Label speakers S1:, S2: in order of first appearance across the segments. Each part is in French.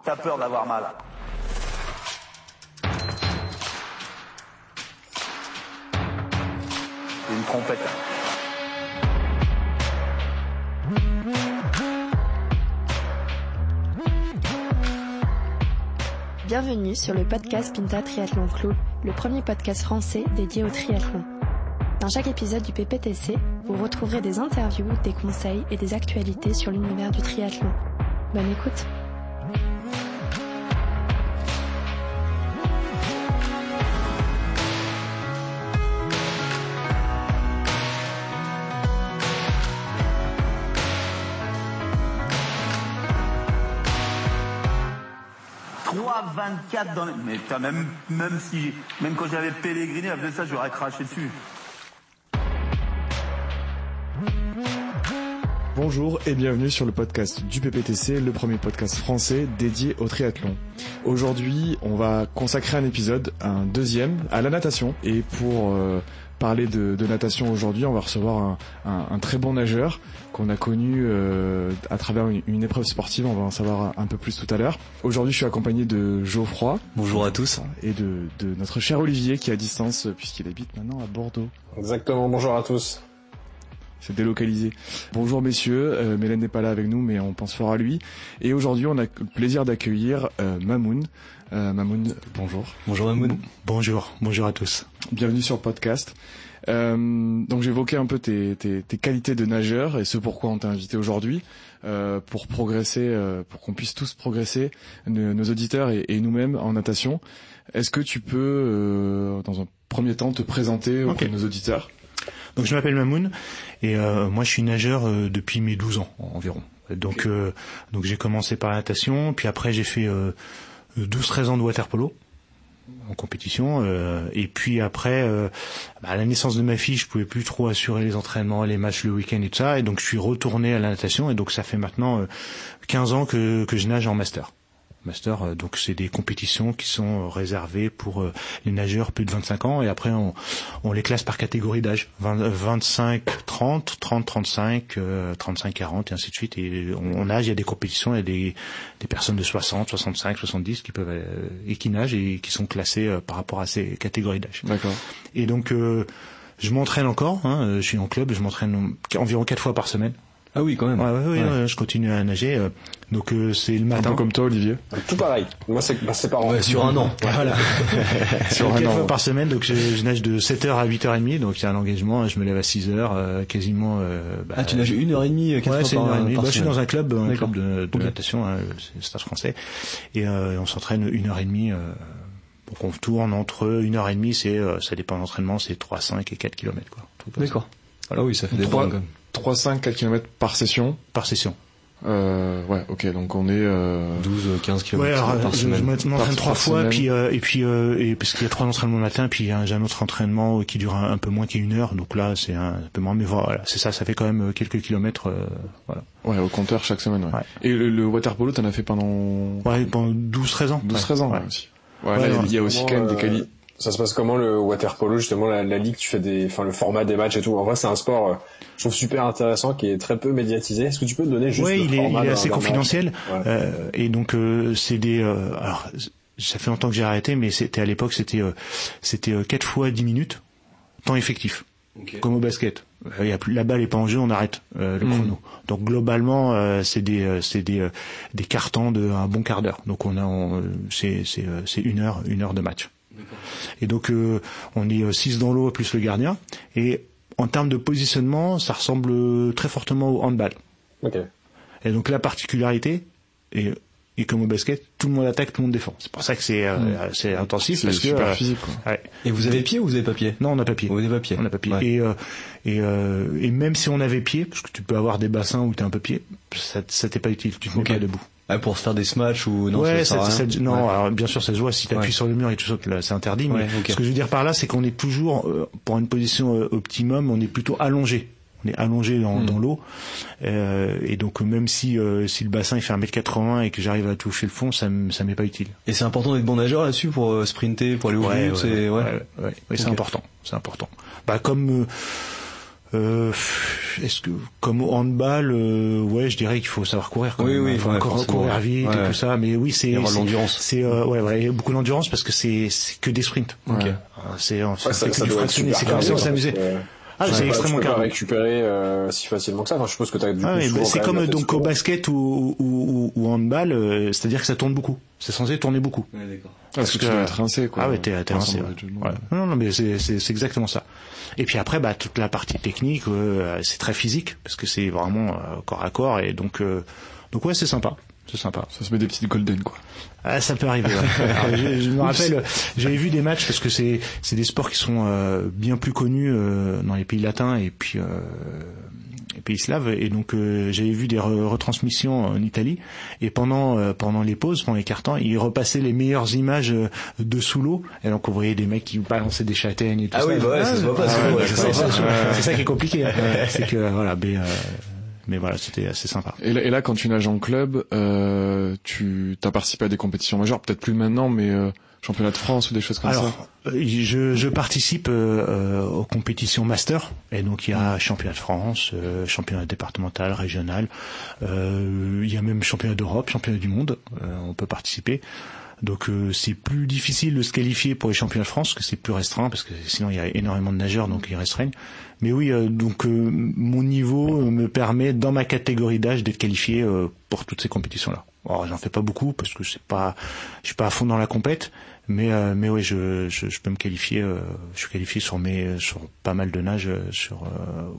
S1: T'as peur d'avoir mal. C'est une trompette.
S2: Bienvenue sur le podcast Pinta Triathlon Club, le premier podcast français dédié au triathlon. Dans chaque épisode du PPTC, vous retrouverez des interviews, des conseils et des actualités sur l'univers du triathlon. Bonne écoute.
S1: Trois 24 dans les... Mais putain, même quand j'avais Pellegrini, après ça, j'aurais craché dessus.
S3: Bonjour et bienvenue sur le podcast du PPTC, le premier podcast français dédié au triathlon. Aujourd'hui, on va consacrer un épisode, un deuxième, à la natation. Et pour parler de natation aujourd'hui, on va recevoir un très bon nageur qu'on a connu à travers une épreuve sportive. On va en savoir un peu plus tout à l'heure. Aujourd'hui, je suis accompagné de Geoffroy.
S4: Bonjour à tous.
S3: Et de notre cher Olivier qui est à distance puisqu'il habite maintenant à Bordeaux.
S5: Exactement, bonjour à tous.
S3: C'est délocalisé. Bonjour messieurs, Mélène n'est pas là avec nous mais on pense fort à lui. Et aujourd'hui on a le plaisir d'accueillir Mamoun. Mamoun, bonjour.
S4: Bonjour Mamoun. Bonjour à tous.
S3: Bienvenue sur le podcast. Donc j'évoquais un peu tes qualités de nageur et ce pourquoi on t'a invité aujourd'hui. Pour progresser, pour qu'on puisse tous progresser, nos auditeurs et nous-mêmes en natation. Est-ce que tu peux, dans un premier temps, te présenter auprès de nos auditeurs ?
S4: Donc je m'appelle Mamoun et moi je suis nageur depuis mes 12 ans environ. Donc j'ai commencé par la natation, puis après j'ai fait 12-13 ans de water polo en compétition et puis après à la naissance de ma fille, je pouvais plus trop assurer les entraînements, les matchs le week-end et tout ça, et donc je suis retourné à la natation et donc ça fait maintenant 15 ans que je nage en master. Donc c'est des compétitions qui sont réservées pour les nageurs plus de 25 ans et après on les classe par catégorie d'âge, 25 30, 30 35, 35 40 et ainsi de suite, et on nage, il y a des compétitions, il y a des personnes de 60, 65, 70 qui peuvent et qui nagent et qui sont classées par rapport à ces catégories d'âge.
S3: D'accord.
S4: Et donc je m'entraîne encore, je suis en club, je m'entraîne environ 4 fois par semaine.
S3: Ah oui, quand même.
S4: Ouais, je continue à nager. Donc c'est le matin.
S3: Un peu comme toi, Olivier.
S5: Tout pareil. Moi c'est par an.
S4: Ouais, sur un an. Voilà.
S3: Sur
S4: 4
S3: un an.
S4: fois par semaine. Donc je nage de 7h à 8h30. Donc il y a un engagement. Je me lève à 6h quasiment.
S6: Tu nages 1h30, 4 fois
S4: c'est
S6: par
S4: 1h30.
S6: par
S4: Je suis
S6: semaine.
S4: dans un club
S6: D'accord.
S4: de natation, c'est le Stade Français. Et on s'entraîne 1h30. Donc on tourne entre 1h30, ça dépend de l'entraînement, c'est 3, 5 et 4 km quoi.
S6: D'accord. Ah oui, ça fait des
S3: 3,
S6: bonnes quand même.
S3: 3, 5, 4 km par session.
S4: Par session.
S3: Ouais, ok, donc on est
S6: 12, 15 km
S4: Ouais, alors
S6: par
S4: je
S6: semaine.
S4: m'entraîne 3
S3: par
S4: fois,
S3: semaine.
S4: et parce qu'il y a 3 entraînements le matin, puis j'ai un autre entraînement qui dure un peu moins, qui est 1 heure, donc là c'est un peu moins, mais voilà, c'est ça fait quand même quelques kilomètres, voilà.
S3: Ouais, au compteur chaque semaine, ouais. Et le water polo, t'en as fait pendant...
S4: Ouais, pendant 12-13 ans.
S3: 12-13 ans,
S4: Ouais.
S3: aussi. Ouais, là, il y a aussi quand même des qualités.
S5: Ça se passe comment le water polo, justement, la ligue, tu fais le format des matchs et tout. En vrai, c'est un sport, je trouve super intéressant, qui est très peu médiatisé. Est-ce que tu peux donner juste
S4: Ouais,
S5: le format
S4: il est
S5: d'un
S4: assez
S5: match
S4: confidentiel.
S5: Ouais.
S4: Et donc c'est des alors ça fait longtemps que j'ai arrêté, mais à l'époque c'était 4 fois 10 minutes temps effectif.
S6: Okay.
S4: Comme au basket. La balle est pas en jeu, on arrête le chrono. Donc globalement c'est des cartons de un bon quart d'heure. Donc c'est 1 heure de match.
S6: D'accord.
S4: Et donc on est 6 dans l'eau plus le gardien, et en termes de positionnement, ça ressemble très fortement au handball.
S5: Ok.
S4: Et donc la particularité, et comme au basket, tout le monde attaque, tout le monde défend. C'est pour ça que c'est intensif,
S3: C'est
S4: parce que
S3: super physique, quoi.
S4: ouais.
S6: Et vous avez pied ou vous avez pas pied?
S4: Non, on n'a pas pied.
S6: Vous avez pas pied.
S4: On n'a pas pied.
S6: Ouais.
S4: Et même si on avait pied, parce que tu peux avoir des bassins où t'es un peu pied, ça t'est pas utile, tu te mets
S6: Ok.
S4: pas debout.
S6: Ah, pour se faire des smatchs ou non?
S4: Ouais,
S6: ça sert à rien.
S4: non,
S6: Ouais.
S4: alors bien sûr ça se voit si t'appuies
S6: Ouais.
S4: sur le mur et tout ça, là, c'est interdit, mais
S6: Ouais, ok.
S4: ce que je veux dire par là, c'est qu'on est toujours, pour une position optimum, on est plutôt allongé. On est allongé dans l'eau, et donc même si le bassin il fait 1m80 et que j'arrive à toucher le fond, ça m'est pas utile.
S6: Et c'est important d'être bon nageur là-dessus pour sprinter, pour aller au but, c'est
S4: c'est important. Bah comme Est-ce que comme au handball, ouais, je dirais qu'il faut savoir courir. Quand même. Il faut courir vite et tout ça. Mais oui, c'est
S6: l'endurance.
S4: C'est ouais, beaucoup d'endurance parce que c'est que des sprints.
S6: Ok.
S4: C'est
S5: ça
S4: que du
S5: doit être
S4: fractionné.
S5: super
S4: C'est comme ça on s'amusait. C'est extrêmement
S5: calme.
S4: calme.
S5: Tu peux pas récupérer si facilement que ça. Enfin, je suppose que t'as du coup
S4: c'est comme donc au basket ou handball, c'est-à-dire que ça tourne beaucoup. C'est censé tourner beaucoup.
S6: Ouais, d'accord.
S3: Parce que tu es rincé, quoi.
S4: Ah ouais, t'es rincé. Ouais. Non, mais c'est exactement ça. Et puis après, toute la partie technique, c'est très physique parce que c'est vraiment corps à corps et donc ouais, c'est sympa. C'est sympa.
S3: Ça se met des petites golden, quoi.
S4: Ah, ça peut arriver. Ouais. Alors, je me rappelle, j'avais vu des matchs parce que c'est des sports qui sont bien plus connus dans les pays latins et puis les pays slaves, et donc j'avais vu des retransmissions en Italie, et pendant les pauses, pendant les cartons, ils repassaient les meilleures images de sous l'eau, et donc on voyait des mecs qui balançaient des châtaignes et tout ça.
S6: Ah oui, bah ouais, ça se voit pas.
S4: C'est ça qui est compliqué. C'est que voilà, mais voilà, c'était assez sympa.
S3: Et là, quand tu nages en club, tu t'as participé à des compétitions majeures, peut-être plus maintenant, mais championnat de France ou des choses comme ça.
S4: Je participe aux compétitions master, et donc il y a championnat de France, championnat départemental, régional, il y a même championnat d'Europe, championnat du monde, on peut participer. Donc c'est plus difficile de se qualifier pour les championnats de France, parce que c'est plus restreint, parce que sinon il y a énormément de nageurs, donc ils restreignent. Mais oui, mon niveau me permet, dans ma catégorie d'âge, d'être qualifié pour toutes ces compétitions-là. Alors j'en fais pas beaucoup, parce que je suis pas à fond dans la compète, mais oui, je peux me qualifier. Je suis qualifié sur pas mal de nages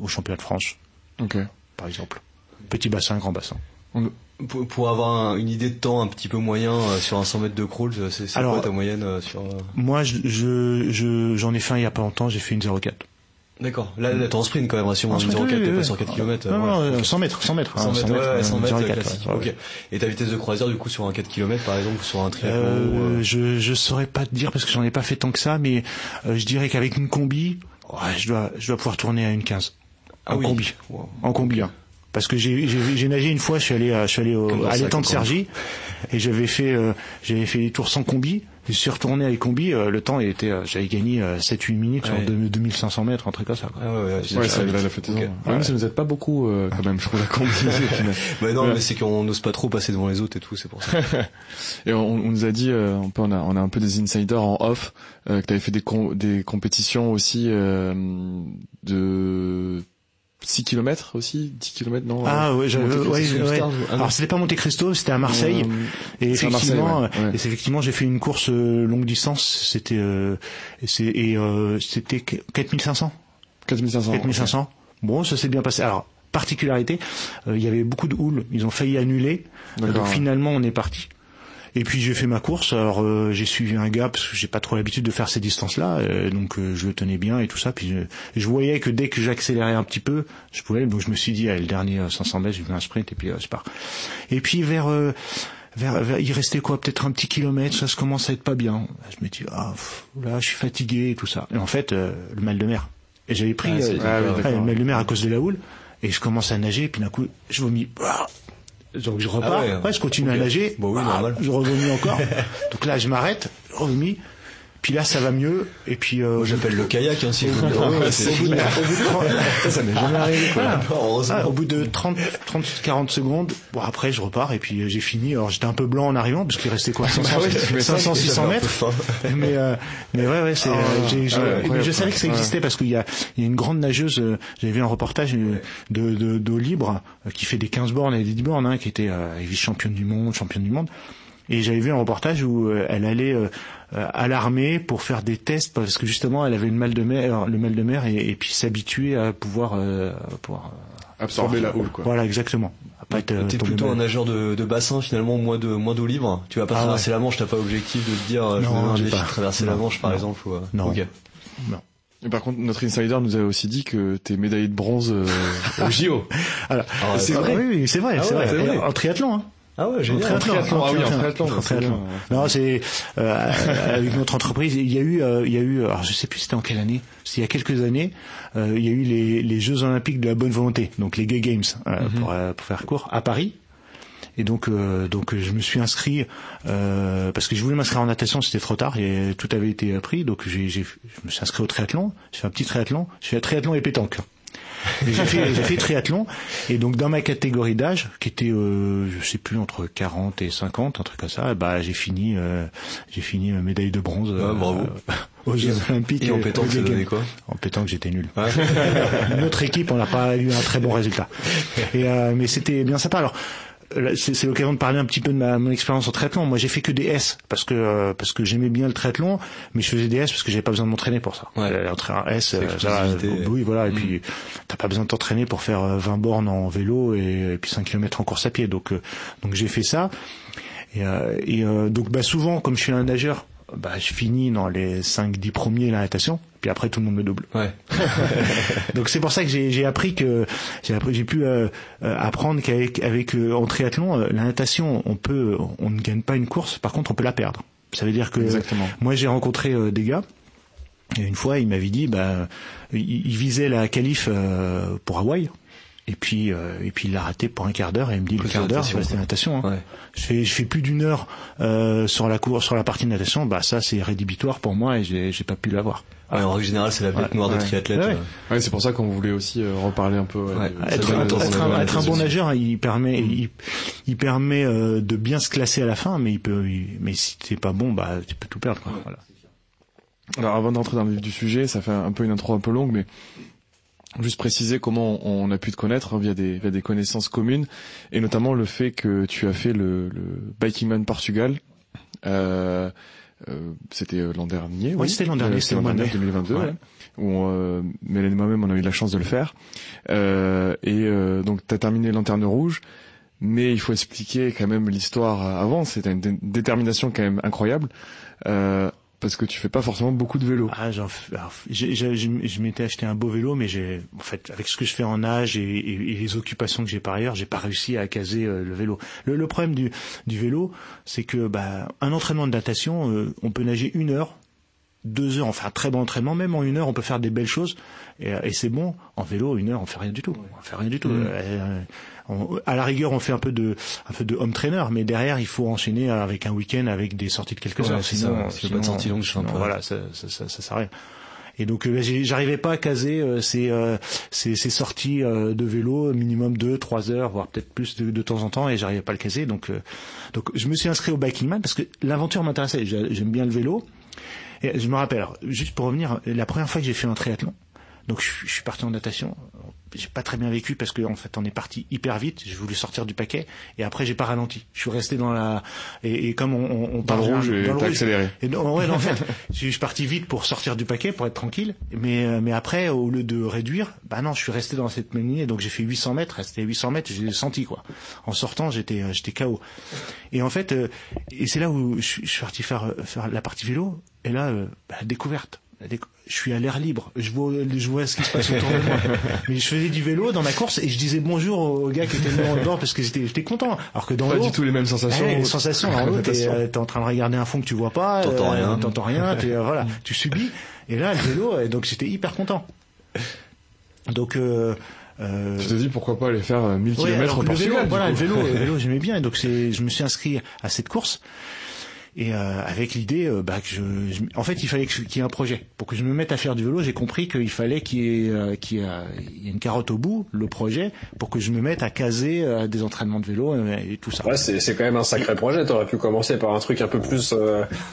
S4: au championnat de France.
S3: Ok.
S4: Par exemple, petit bassin, grand bassin.
S6: Pour avoir une idée de temps un petit peu moyen sur un 100 mètres de crawl, c'est quoi ta moyenne sur
S4: Moi, j'en ai fait un il y a pas longtemps, j'ai fait une 0,4.
S6: D'accord. Là, t'es en sprint quand même, si on 0,4, t'es pas sur 4 km.
S4: Non, 100 mètres. 100 mètres,
S6: classique. Ok. Et ta vitesse de croisière, du coup, sur un 4 km, par exemple, sur un triathlon
S4: je saurais pas te dire parce que j'en ai pas fait tant que ça, mais je dirais qu'avec une combi, je dois pouvoir tourner à une 15. Combi. Wow. En combi, hein. Parce que j'ai nagé une fois, je suis allé à l'étang de Cergy, et j'avais fait les tours sans combi. Je suis retourné avec combi, le temps j'avais gagné 7-8 minutes sur 2500 mètres, un truc comme ça, quoi.
S3: Ça la fatigue. Même ça nous aide pas beaucoup, quand même, je trouve, la combi.
S6: Mais c'est qu'on n'ose pas trop passer devant les autres et tout, c'est pour ça.
S3: Et on nous a dit, on a un peu des insiders en off, que t'avais fait des compétitions aussi, de 6 km aussi, 10 km, non? Alors c'était pas Monte Cristo, c'était à Marseille.
S4: Et effectivement, j'ai fait une course longue distance, c'était 4500. 4500. Bon, ça s'est bien passé. Alors, particularité, il y avait beaucoup de houle, ils ont failli annuler. Donc finalement, on est parti. Et puis j'ai fait ma course. Alors j'ai suivi un gars parce que j'ai pas trop l'habitude de faire ces distances-là, donc je le tenais bien et tout ça. Puis je voyais que dès que j'accélérais un petit peu, je pouvais. Donc je me suis dit, le dernier 500 mètres, j'ai fait un sprint et puis c'est pas. Et puis vers il restait quoi, peut-être un petit kilomètre, ça se commence à être pas bien. Je me dis là je suis fatigué et tout ça. Et en fait le mal de mer. Et j'avais pris le mal de mer à cause de la houle. Et je commence à nager, et puis d'un coup je vomis. Donc je repars, je continue à nager, je revomis encore. Donc là je m'arrête, je revomis, puis là ça va mieux, et puis
S6: j'appelle le kayak si vous
S4: ça m'est jamais arrivé, quoi. Au bout de 30-40 secondes, après je repars, et puis j'ai fini. Alors j'étais un peu blanc en arrivant parce qu'il restait quoi, 500-600 mètres, mais je savais que ça existait parce qu'il y a une grande nageuse, j'avais vu un reportage d'eau libre qui fait des 15 bornes et des 10 bornes, qui était vice-championne du monde. Et j'avais vu un reportage où elle allait à l'armée pour faire des tests parce que justement elle avait le mal de mer et puis s'habituer à pouvoir
S3: absorber la houle, quoi.
S4: Voilà, exactement.
S6: T'es plutôt un nageur de bassin finalement, moins d'eau libre. Tu vas pas traverser la Manche, t'as pas objectif de te dire je vais un défi de traverser la Manche par exemple ou
S4: Non.
S6: Okay.
S4: Non.
S3: Et par contre, notre insider nous a aussi dit que t'es médaillé de bronze au JO.
S4: Alors, c'est vrai. Oui, c'est vrai. En triathlon, hein.
S6: Ah ouais, génial.
S3: En triathlon.
S4: Non, c'est avec notre entreprise, il y a eu alors je sais plus c'était en quelle année, c'était il y a quelques années, il y a eu les Jeux olympiques de la bonne volonté, donc les Gay Games pour faire court à Paris. Et donc je me suis inscrit parce que je voulais m'inscrire en natation, c'était trop tard et tout avait été pris, donc je me suis inscrit au triathlon, j'ai fait un petit triathlon, je fais triathlon et pétanque. Et j'ai fait triathlon. Et donc, dans ma catégorie d'âge, qui était, je sais plus, entre 40 et 50, un truc comme ça, j'ai fini médaille de bronze.
S6: Bravo.
S4: Aux Jeux Olympiques.
S6: Et en pétanque, ça donnait quoi?
S4: En pétanque, j'étais nul.
S6: Ouais.
S4: Notre équipe, on n'a pas eu un très bon résultat. Mais c'était bien sympa. Alors, c'est l'occasion de parler un petit peu de mon expérience au triathlon. Moi, j'ai fait que des S parce que j'aimais bien le triathlon, mais je faisais des S parce que j'avais pas besoin de m'entraîner pour ça.
S6: Ouais.
S4: Un S, oui, voilà. Et puis, t'as pas besoin de t'entraîner pour faire 20 bornes en vélo et puis 5 km en course à pied. Donc j'ai fait ça. Donc, souvent, comme je suis un nageur, je finis dans les 5-10 premiers la natation, puis après tout le monde me double.
S6: Ouais.
S4: Donc c'est pour ça que j'ai pu apprendre en triathlon, la natation, on ne gagne pas une course, par contre on peut la perdre. Ça veut dire que
S3: Exactement.
S4: Moi j'ai rencontré des gars, et une fois il m'avait dit il visait la qualif pour Hawaï. Et puis il l'a raté pour un quart d'heure, et il me dit le quart d'heure, c'est la natation. Hein. Ouais. Je fais plus d'une heure sur la partie de natation, ça c'est rédhibitoire pour moi, et j'ai pas pu l'avoir.
S6: Ouais, en règle générale, c'est la bête noire des triathlètes.
S3: Ouais, c'est pour ça qu'on voulait aussi reparler un peu.
S4: Être un bon nageur, il permet de bien se classer à la fin, mais mais si t'es pas bon, tu peux tout perdre, quoi. Voilà.
S3: Alors avant d'entrer dans le vif du sujet, ça fait un peu une intro un peu longue, mais juste préciser comment on a pu te connaître via des connaissances communes, et notamment le fait que tu as fait le Biking Man Portugal. C'était l'an dernier.
S4: Oui, c'était l'an dernier, c'était l'an dernier
S3: 2022, ouais. Où Mélène et moi-même on a eu la chance de le faire. Donc t'as terminé Lanterne Rouge, mais il faut expliquer quand même l'histoire avant. C'était une détermination quand même incroyable. Parce que tu fais pas forcément beaucoup de vélo.
S4: Je m'étais acheté un beau vélo, mais en fait, avec ce que je fais en nage et les occupations que j'ai par ailleurs, j'ai pas réussi à caser le vélo. Le problème du vélo, c'est que un entraînement de natation, on peut nager 1 heure, 2 heures, on fait un très bon entraînement, même en 1 heure, on peut faire des belles choses, et c'est bon. En vélo, 1 heure, on fait rien du tout. À la rigueur, on fait un peu de home trainer, mais derrière, il faut enchaîner avec un week-end avec des sorties de quelques heures.
S6: Sinon, pas de sortie longue,
S4: voilà, ça sert à rien. Et donc, j'arrivais pas à caser ces sorties de vélo, minimum 2-3 heures, voire peut-être plus de temps en temps, et j'arrivais pas à le caser. Donc, je me suis inscrit au Biking Man parce que l'aventure m'intéressait. J'aime bien le vélo. Et je me rappelle, alors, juste pour revenir, la première fois que j'ai fait un triathlon, donc je suis parti en natation, j'ai pas très bien vécu parce que en fait on est parti hyper vite, j'ai voulu sortir du paquet, et après j'ai pas ralenti. Je suis resté dans et comme on
S3: dans le rouge, et t'as accéléré.
S4: Et en fait, je suis parti vite pour sortir du paquet, pour être tranquille, mais après au lieu de réduire, non, je suis resté dans cette même lignée, donc j'ai fait 800 mètres, c'était 800 mètres, j'ai senti quoi. En sortant, j'étais KO. Et en fait, et c'est là où je suis parti faire la partie vélo, et là la découverte. Je suis à l'air libre, je vois ce qui se passe autour de moi. Mais je faisais du vélo dans ma course et je disais bonjour aux gars qui étaient dans le bord parce que j'étais content. Alors que dans l'eau,
S3: pas du tout les mêmes sensations.
S4: Les sensations dans l'eau, t'es en train de regarder un fond que tu vois pas, t'entends rien, voilà, tu subis. Et là, le vélo, donc j'étais hyper content. Donc tu
S3: te dis pourquoi pas aller faire 1000 km au Portugal.
S4: Le vélo, j'aimais bien. Et donc je me suis inscrit à cette course. Et avec l'idée en fait il fallait qu'il y ait un projet pour que je me mette à faire du vélo. J'ai compris qu'il fallait qu'il y ait une carotte au bout, le projet, pour que je me mette à caser des entraînements de vélo et tout ça.
S5: Ouais, c'est quand même un sacré projet. T'aurais pu commencer par un truc un peu plus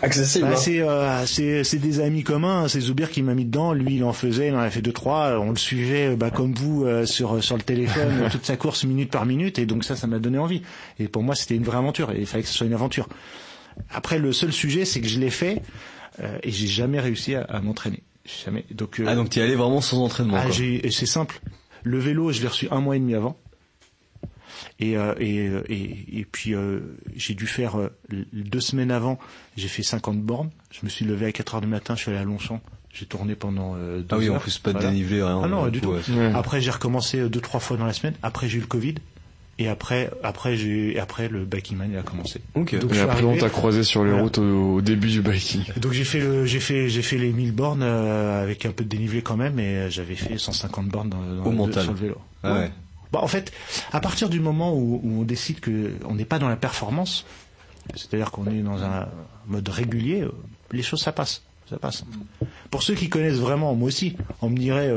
S5: accessible.
S4: C'est des amis communs. C'est Zoubir qui m'a mis dedans. Lui il en faisait, il en a fait 2-3. On le suivait comme vous sur le téléphone toute sa course minute par minute, et donc ça m'a donné envie. Et pour moi c'était une vraie aventure, et il fallait que ce soit une aventure. Après, le seul sujet, c'est que je l'ai fait et j'ai jamais réussi à m'entraîner. Jamais. Donc
S6: t'y allais vraiment sans entraînement.
S4: C'est simple. Le vélo, je l'ai reçu 1 mois et demi avant. Et puis j'ai dû faire 2 semaines avant. J'ai fait 50 bornes. Je me suis levé à 4 heures du matin. Je suis allé à Longchamp. J'ai tourné pendant 2 heures.
S6: En plus pas de dénivelé, rien.
S4: Ah non, du tout. Ouais. Après, j'ai recommencé 2-3 fois dans la semaine. Après, j'ai eu le Covid. Et après le Biking Man il a commencé.
S3: Okay. Donc, et après on t'a croisé sur les routes au début du biking.
S4: Donc j'ai fait les 1000 bornes avec un peu de dénivelé quand même, et j'avais fait 150 bornes sur le vélo.
S6: Ah ouais.
S4: En fait, à partir du moment où on décide que on n'est pas dans la performance, c'est-à-dire qu'on est dans un mode régulier, les choses ça passe. ça passe. Pour ceux qui connaissent vraiment, moi aussi, on me dirait,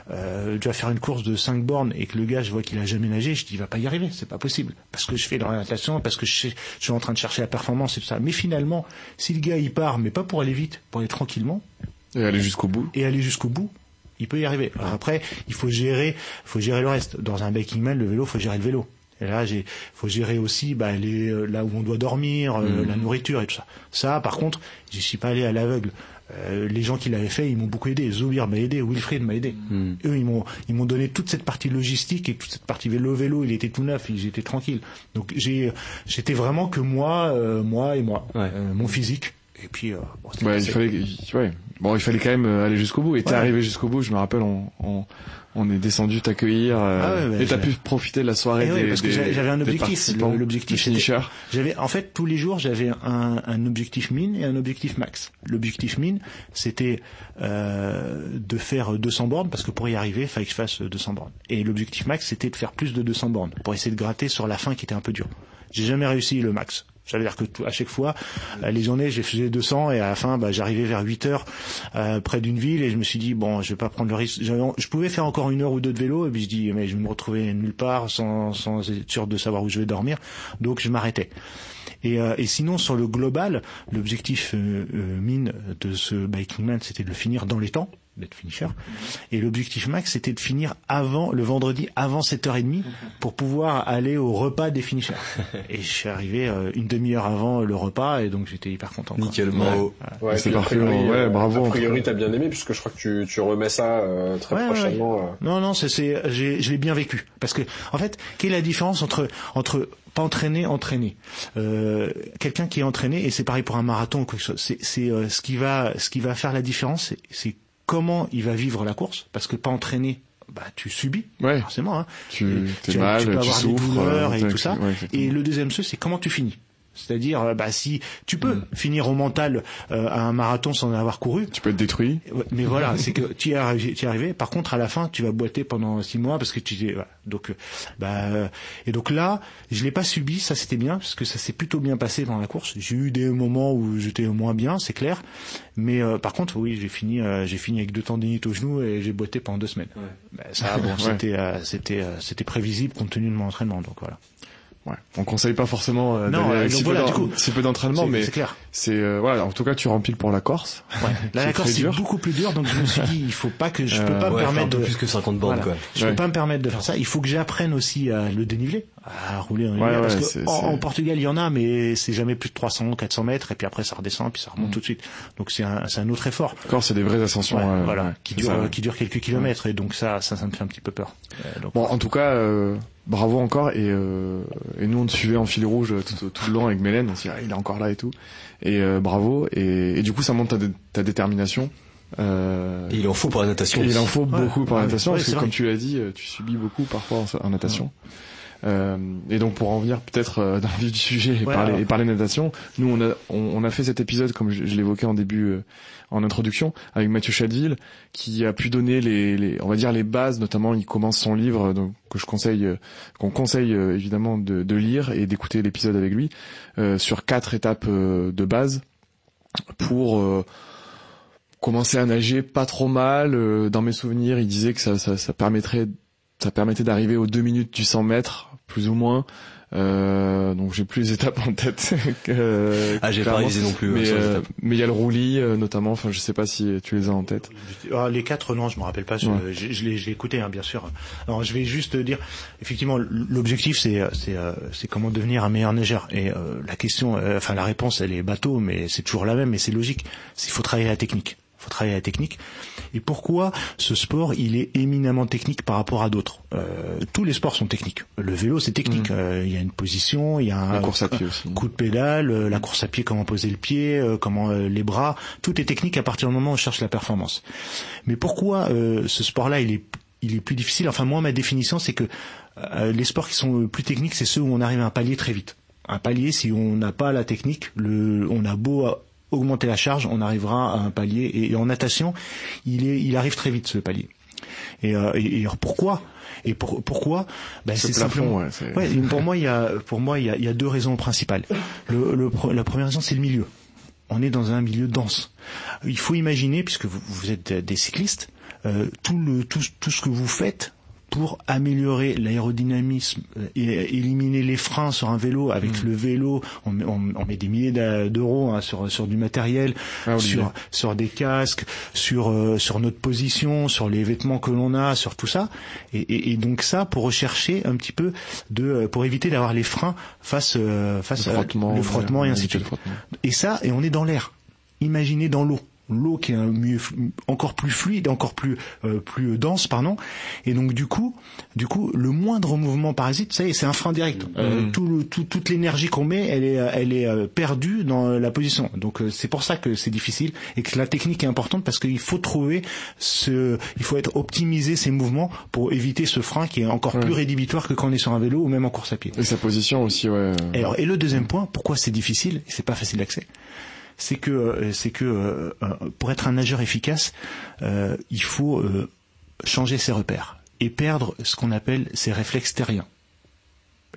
S4: tu vas faire une course de 5 bornes et que le gars, je vois qu'il a jamais nagé, je dis, il va pas y arriver, c'est pas possible. Parce que je fais l'orientation, parce que je suis en train de chercher la performance et tout ça. Mais finalement, si le gars, il part, mais pas pour aller vite, pour aller tranquillement.
S3: Et aller jusqu'au bout.
S4: Il peut y arriver. Alors après, il faut gérer le reste. Dans un biking man, le vélo, faut gérer le vélo. Et là, faut gérer aussi là où on doit dormir, la nourriture et tout ça. Ça, par contre, je suis pas allé à l'aveugle. Les gens qui l'avaient fait, ils m'ont beaucoup aidé. Zobir m'a aidé, Wilfried m'a aidé. Eux, ils m'ont donné toute cette partie logistique et toute cette partie vélo. Il était tout neuf, j'étais tranquille. Donc j'étais vraiment que moi et moi, mon physique. Et puis, il fallait quand même aller jusqu'au bout. Et t'es arrivé jusqu'au bout. Je me rappelle, on est descendu t'accueillir. Et t'as pu profiter de la soirée parce que j'avais un objectif. L'objectif,
S3: finisher.
S4: En fait, tous les jours, j'avais un objectif mine et un objectif max. L'objectif mine, c'était de faire 200 bornes, parce que pour y arriver, il fallait que je fasse 200 bornes. Et l'objectif max, c'était de faire plus de 200 bornes, pour essayer de gratter sur la fin qui était un peu dure. J'ai jamais réussi le max. Ça veut dire que à chaque fois, les journées, j'ai fait 200 et à la fin, j'arrivais vers 8 heures près d'une ville et je me suis dit bon, je vais pas prendre le risque. Je pouvais faire encore 1 heure ou 2 de vélo et puis je dis mais je vais me retrouver nulle part sans être sûr de savoir où je vais dormir. Donc je m'arrêtais. Et sinon sur le global, l'objectif mine de ce biking man, c'était de le finir dans les temps, d'être finisher. Et l'objectif max, c'était de finir le vendredi avant 7h30 pour pouvoir aller au repas des finishers. Et je suis arrivé une demi-heure avant le repas et donc j'étais hyper content.
S6: Nickel, bravo.
S3: C'est parfait. Bravo.
S5: A priori, t'as bien aimé puisque je crois que tu remets ça très prochainement.
S4: Non, je l'ai bien vécu. Parce que, en fait, quelle est la différence entre pas entraîné. Quelqu'un qui est entraîné, et c'est pareil pour un marathon ou quelque chose, c'est ce qui va faire la différence, c'est comment il va vivre la course, parce que pas entraîné, tu subis, forcément, hein.
S3: Tu peux
S4: avoir
S3: souffres,
S4: des douleurs et tout ça. Et le deuxième c'est comment tu finis. C'est-à-dire, si tu peux finir au mental à un marathon sans en avoir couru,
S3: tu peux être détruit.
S4: Mais voilà, c'est que tu y es arrivé. Par contre, à la fin, tu vas boiter pendant 6 mois parce que donc et donc là, je l'ai pas subi. Ça, c'était bien parce que ça s'est plutôt bien passé dans la course. J'ai eu des moments où j'étais moins bien, c'est clair. Mais par contre, oui, j'ai fini avec 2 tendinites au genou et j'ai boité pendant 2 semaines. C'était prévisible compte tenu de mon entraînement. Donc voilà.
S3: Ouais. On conseille pas forcément d'aller avec si peu d'entraînement, mais
S4: c'est clair.
S3: En tout cas, tu remplis pour la Corse.
S4: Ouais. Là, la Corse, c'est beaucoup plus dur, donc je me suis dit, il faut pas que je peux pas me permettre de
S6: plus que 50 bornes, quoi.
S4: Je peux pas me permettre de faire ça. Il faut que j'apprenne aussi à le déniveler, à rouler en hiver, parce que en Portugal, il y en a, mais c'est jamais plus de 300, 400 mètres, et puis après, ça redescend, puis ça remonte tout de suite. Donc c'est un autre effort.
S3: Corse, c'est des vraies ascensions,
S4: qui durent quelques kilomètres, et donc ça me fait un petit peu peur.
S3: En tout cas, bravo encore, et nous on te suivait en fil rouge tout le long avec Mélène, on se dit il est encore là et tout, et bravo, et du coup ça montre ta détermination.
S6: Et il en faut pour la natation.
S3: Il en faut beaucoup pour la natation, parce que comme tu l'as dit, tu subis beaucoup parfois en natation. Et donc pour en venir peut-être dans le vif du sujet et parler natation, nous on a fait cet épisode comme je l'évoquais en début en introduction avec Mathieu Chadeville qui a pu donner on va dire les bases, notamment il commence son livre donc qu'on conseille évidemment de lire et d'écouter l'épisode avec lui sur 4 étapes de base pour commencer à nager pas trop mal. Dans mes souvenirs, il disait que ça permettait d'arriver aux 2 minutes du 100 mètres, plus ou moins. Donc j'ai plus les étapes en tête.
S6: J'ai pas révisé non plus.
S3: Mais il y a le roulis, notamment. Enfin, je sais pas si tu les as en tête.
S4: Les 4, non, je me rappelle pas. Je l'ai écouté, bien sûr. Alors, je vais juste dire, effectivement, l'objectif, c'est comment devenir un meilleur nageur. Et la question, la réponse, elle est bateau, mais c'est toujours la même, mais c'est logique. Il faut travailler la technique. Et pourquoi ce sport, il est éminemment technique par rapport à d'autres. Tous les sports sont techniques. Le vélo, c'est technique. Il y a une position, il y a un coup de pédale, la course à pied, comment poser le pied, comment les bras. Tout est technique à partir du moment où on cherche la performance. Mais pourquoi ce sport-là, il est plus difficile. Enfin, moi, ma définition, c'est que les sports qui sont plus techniques, c'est ceux où on arrive à un palier très vite. Un palier, si on n'a pas la technique, on a beau augmenter la charge, on arrivera à un palier. Et en natation, il arrive très vite ce palier. Et alors pourquoi c'est simplement. Pour moi, il y a 2 raisons principales. La première raison, c'est le milieu. on est dans un milieu dense. Il faut imaginer, puisque vous êtes des cyclistes, tout ce que vous faites pour améliorer l'aérodynamisme et éliminer les freins sur un vélo. Avec le vélo, on met des milliers d'euros sur du matériel, sur des casques, sur notre position, sur les vêtements que l'on a, sur tout ça. Et donc ça, pour rechercher un petit peu pour éviter d'avoir les freins face le frottement et ainsi de suite. Et ça, et on est dans l'air. Imaginez dans l'eau qui est encore plus fluide, encore plus dense, pardon. Et donc du coup, le moindre mouvement parasite, ça y est, c'est un frein direct. Toute l'énergie qu'on met, elle est perdue dans la position. Donc c'est pour ça que c'est difficile et que la technique est importante, parce qu'il faut optimiser ces mouvements pour éviter ce frein qui est encore plus rédhibitoire que quand on est sur un vélo ou même en course à pied.
S3: Et sa position aussi, ouais.
S4: Et le deuxième point, pourquoi c'est difficile et c'est pas facile d'accès, c'est que pour être un nageur efficace, il faut changer ses repères et perdre ce qu'on appelle ses réflexes terriens.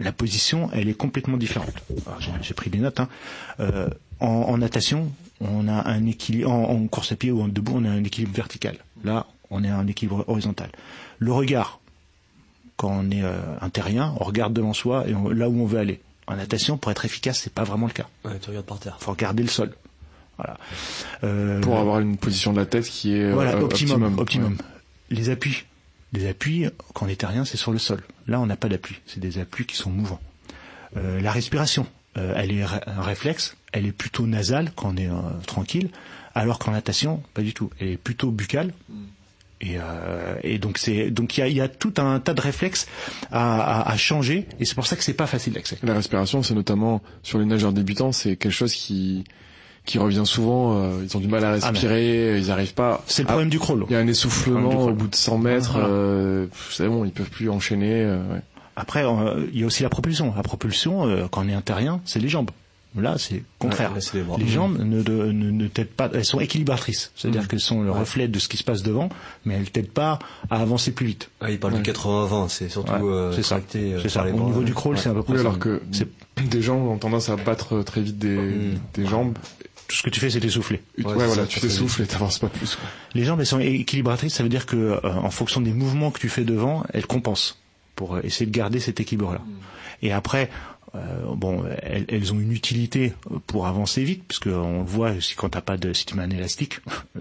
S4: La position, elle est complètement différente. Alors, j'ai pris des notes. En natation, on a un équilibre. En course à pied ou en debout, on a un équilibre vertical. Là, on a un équilibre horizontal. Le regard, quand on est un terrien, on regarde devant soi et là où on veut aller. En natation, pour être efficace, c'est pas vraiment le cas.
S6: Ouais, tu regardes par terre.
S4: Faut regarder le sol. Voilà.
S3: Pour avoir une position de la tête qui est
S4: optimum.
S3: Ouais.
S4: Les appuis, quand on est terrien, c'est sur le sol. Là, on n'a pas d'appui. C'est des appuis qui sont mouvants. La respiration, elle est un réflexe. Elle est plutôt nasale quand on est tranquille, alors qu'en natation, pas du tout. Elle est plutôt buccale. Et donc il y a tout un tas de réflexes à changer, et c'est pour ça que c'est pas facile d'accès.
S3: La respiration, c'est notamment sur les nageurs débutants, c'est quelque chose qui revient souvent. Ils ont du mal à respirer, ils arrivent pas.
S4: C'est le problème du crawl.
S3: Il y a un essoufflement au bout de 100 mètres. C'est bon, ils peuvent plus enchaîner. Ouais.
S4: Après, il y a aussi la propulsion. La propulsion, quand on est un terrien, c'est les jambes. Là, c'est contraire. Les jambes ne t'aident pas. Elles sont équilibratrices, c'est-à-dire qu'elles sont le reflet de ce qui se passe devant, mais elles t'aident pas à avancer plus vite.
S6: Il parle du 80-20, c'est surtout
S4: c'est ça. C'est ça. Au niveau du crawl, c'est un peu près ça.
S3: Alors que des gens ont tendance à battre très vite des jambes.
S4: Tout ce que tu fais, c'est t'essouffler.
S3: Voilà, tu t'essouffles et t'avances pas plus.
S4: Les jambes, elles sont équilibratrices, ça veut dire que en fonction des mouvements que tu fais devant, elles compensent pour essayer de garder cet équilibre-là. Et après, elles ont une utilité pour avancer vite, puisque on le voit si tu mets un élastique,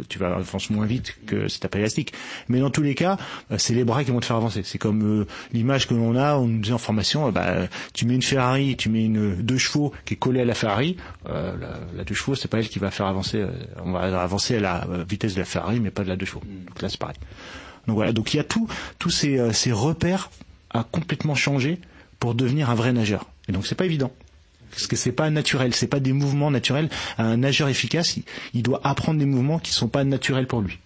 S4: tu vas avancer moins vite que si t'as pas d'élastique. Mais dans tous les cas, c'est les bras qui vont te faire avancer. C'est comme l'image que l'on a, on nous dit en formation, tu mets une Ferrari, tu mets une 2 chevaux qui est collée à la Ferrari, la 2 chevaux, c'est pas elle qui va faire avancer. On va avancer à la vitesse de la Ferrari, mais pas de la 2 chevaux. Donc là, c'est pareil. Donc voilà. Donc il y a tous ces repères à complètement changer pour devenir un vrai nageur. Et donc c'est pas évident, parce que c'est pas naturel, c'est pas des mouvements naturels. Un nageur efficace, il doit apprendre des mouvements qui sont pas naturels pour lui.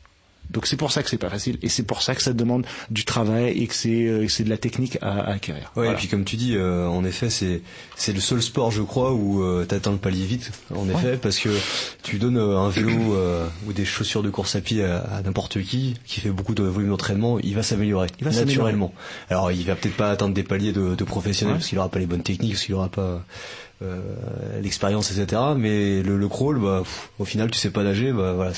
S4: Donc c'est pour ça que c'est pas facile, et c'est pour ça que ça demande du travail et que c'est de la technique à acquérir.
S6: Ouais, voilà. Et puis comme tu dis, en effet, c'est le seul sport, je crois, où t'atteins le palier vite. En effet, parce que tu donnes un vélo ou des chaussures de course à pied à n'importe qui fait beaucoup de volume d'entraînement, il va s'améliorer naturellement. Alors il va peut-être pas atteindre des paliers de professionnels parce qu'il aura pas les bonnes techniques, parce qu'il aura pas l'expérience, etc. Mais le crawl, au final, tu sais pas nager, voilà.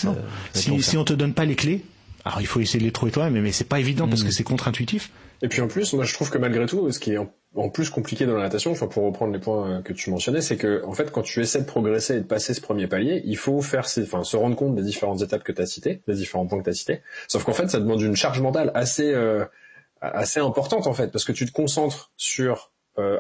S4: Si on te donne pas les clés, alors il faut essayer de les trouver toi-même, mais c'est pas évident parce que c'est contre-intuitif.
S5: Et puis en plus, moi je trouve que malgré tout, ce qui est en plus compliqué dans la natation, pour reprendre les points que tu mentionnais, c'est que en fait, quand tu essaies de progresser et de passer ce premier palier, il faut se rendre compte des différentes étapes que tu as citées, des différents points que tu as cités. Sauf qu'en fait, ça demande une charge mentale assez importante en fait, parce que tu te concentres sur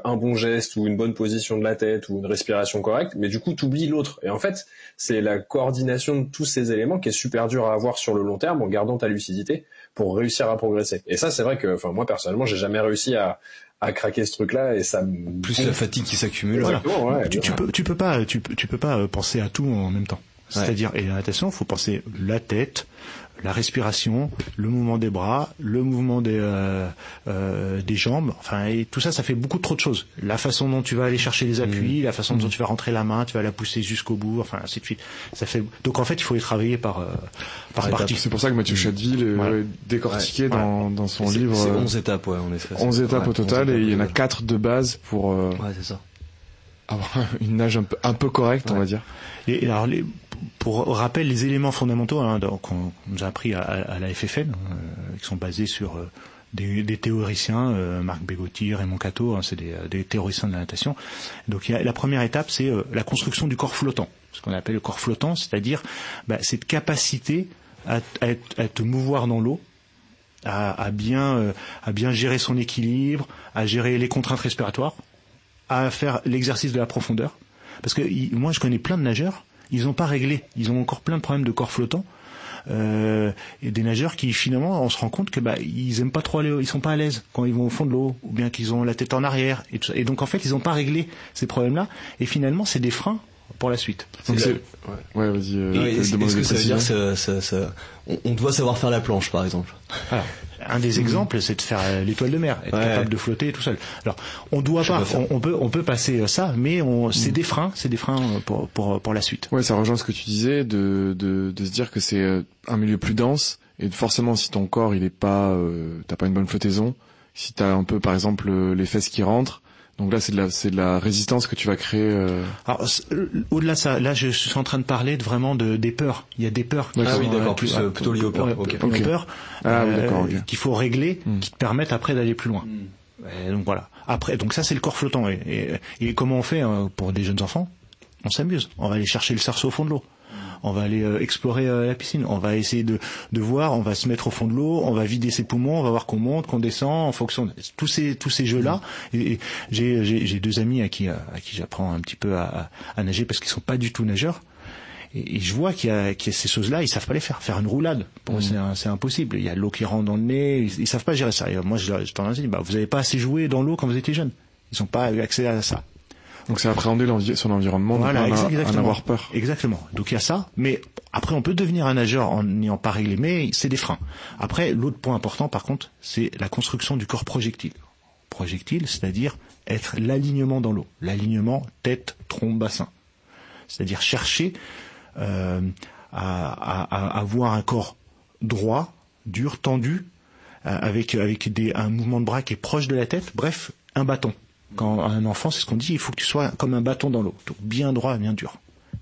S5: un bon geste ou une bonne position de la tête ou une respiration correcte, mais du coup t'oublies l'autre. Et en fait, c'est la coordination de tous ces éléments qui est super dur à avoir sur le long terme en gardant ta lucidité pour réussir à progresser. Et ça, c'est vrai que, moi personnellement, j'ai jamais réussi à craquer ce truc-là, et ça me...
S6: Plus la fatigue qui s'accumule.
S4: Voilà. Tu peux pas penser à tout en même temps. C'est-à-dire, et la natation, il faut penser la tête, la respiration, le mouvement des bras, le mouvement des jambes, et tout ça fait beaucoup trop de choses. La façon dont tu vas aller chercher les appuis, la façon dont tu vas rentrer la main, tu vas la pousser jusqu'au bout, ainsi de suite. Donc en fait, il faut y travailler par partie.
S3: C'est pour ça que Mathieu Chadeville décortiqué dans son livre.
S6: C'est 11 étapes, en effet.
S3: 11 étapes au total, et il y en a 4 de base pour.
S6: C'est ça.
S3: avoir une nage un peu correcte, on va dire.
S4: Et alors, pour rappel, les éléments fondamentaux qu'on nous a appris à la FFN, qui sont basés sur des théoriciens, Marc Bégotti, Raymond Cateau, c'est des théoriciens de la natation. Donc la première étape, c'est la construction du corps flottant, ce qu'on appelle le corps flottant, c'est-à-dire cette capacité à te mouvoir dans l'eau, à bien gérer son équilibre, à gérer les contraintes respiratoires, à faire l'exercice de la profondeur. Parce que moi, je connais plein de nageurs, ils n'ont pas réglé, ils ont encore plein de problèmes de corps flottant. Et des nageurs qui finalement, on se rend compte que ils aiment pas trop aller, ils sont pas à l'aise quand ils vont au fond de l'eau, ou bien qu'ils ont la tête en arrière et tout ça. Et donc en fait, ils n'ont pas réglé ces problèmes-là. Et finalement, c'est des freins pour la suite.
S3: Donc ouais, vas-y.
S6: Est-ce que ça veut dire que on doit savoir faire la planche, par exemple?
S4: Alors, un des exemples, c'est de faire l'étoile de mer, être capable de flotter tout seul. Alors, on doit pas, on peut passer ça, mais c'est des freins pour la suite.
S3: Ouais, ça rejoint ce que tu disais de se dire que c'est un milieu plus dense et forcément si ton corps il est pas, t'as pas une bonne flottaison, si t'as un peu par exemple les fesses qui rentrent. Donc là, c'est de la résistance que tu vas créer.
S4: Alors, au-delà de ça, là, je suis en train de parler vraiment des peurs. Il y a des peurs.
S6: Ah oui, d'accord. Plutôt liées aux peurs.
S4: Okay. Peurs qu'il faut régler, qui te permettent après d'aller plus loin. Et donc voilà. Après, donc ça, c'est le corps flottant. Et comment on fait pour des jeunes enfants? On s'amuse. On va aller chercher le cerceau au fond de l'eau. On va aller explorer la piscine, on va essayer de voir, on va se mettre au fond de l'eau, on va vider ses poumons, on va voir qu'on monte, qu'on descend en fonction de tous ces jeux-là. Et j'ai deux amis à qui j'apprends un petit peu à nager parce qu'ils sont pas du tout nageurs. Et je vois qu'il y a ces choses-là, ils savent pas les faire. Faire une roulade, pour eux, c'est impossible. Il y a l'eau qui rentre dans le nez, ils savent pas gérer ça. Et moi, je tendance à dire, vous avez pas assez joué dans l'eau quand vous étiez jeune. Ils ont pas eu accès à ça.
S3: Donc c'est appréhender son environnement,
S4: voilà,
S3: en avoir peur.
S4: Exactement. Donc il y a ça, mais après on peut devenir un nageur en n'ayant pas réglé, mais c'est des freins. Après, l'autre point important par contre, c'est la construction du corps projectile. Projectile, c'est-à-dire être l'alignement dans l'eau. L'alignement tête, tronc, bassin. C'est-à-dire chercher à avoir un corps droit, dur, tendu, avec un mouvement de bras qui est proche de la tête, bref, un bâton. Quand un enfant, c'est ce qu'on dit, il faut que tu sois comme un bâton dans l'eau, donc bien droit, bien dur.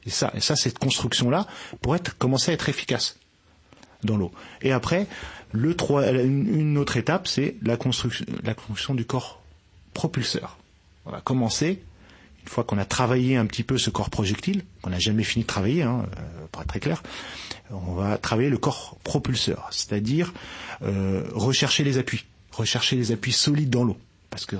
S4: Et ça, cette construction-là, pour commencer à être efficace dans l'eau. Et après, une autre étape, c'est la construction du corps propulseur. On va commencer, une fois qu'on a travaillé un petit peu ce corps projectile, qu'on n'a jamais fini de travailler, pour être très clair, on va travailler le corps propulseur, c'est-à-dire rechercher les appuis solides dans l'eau. Parce que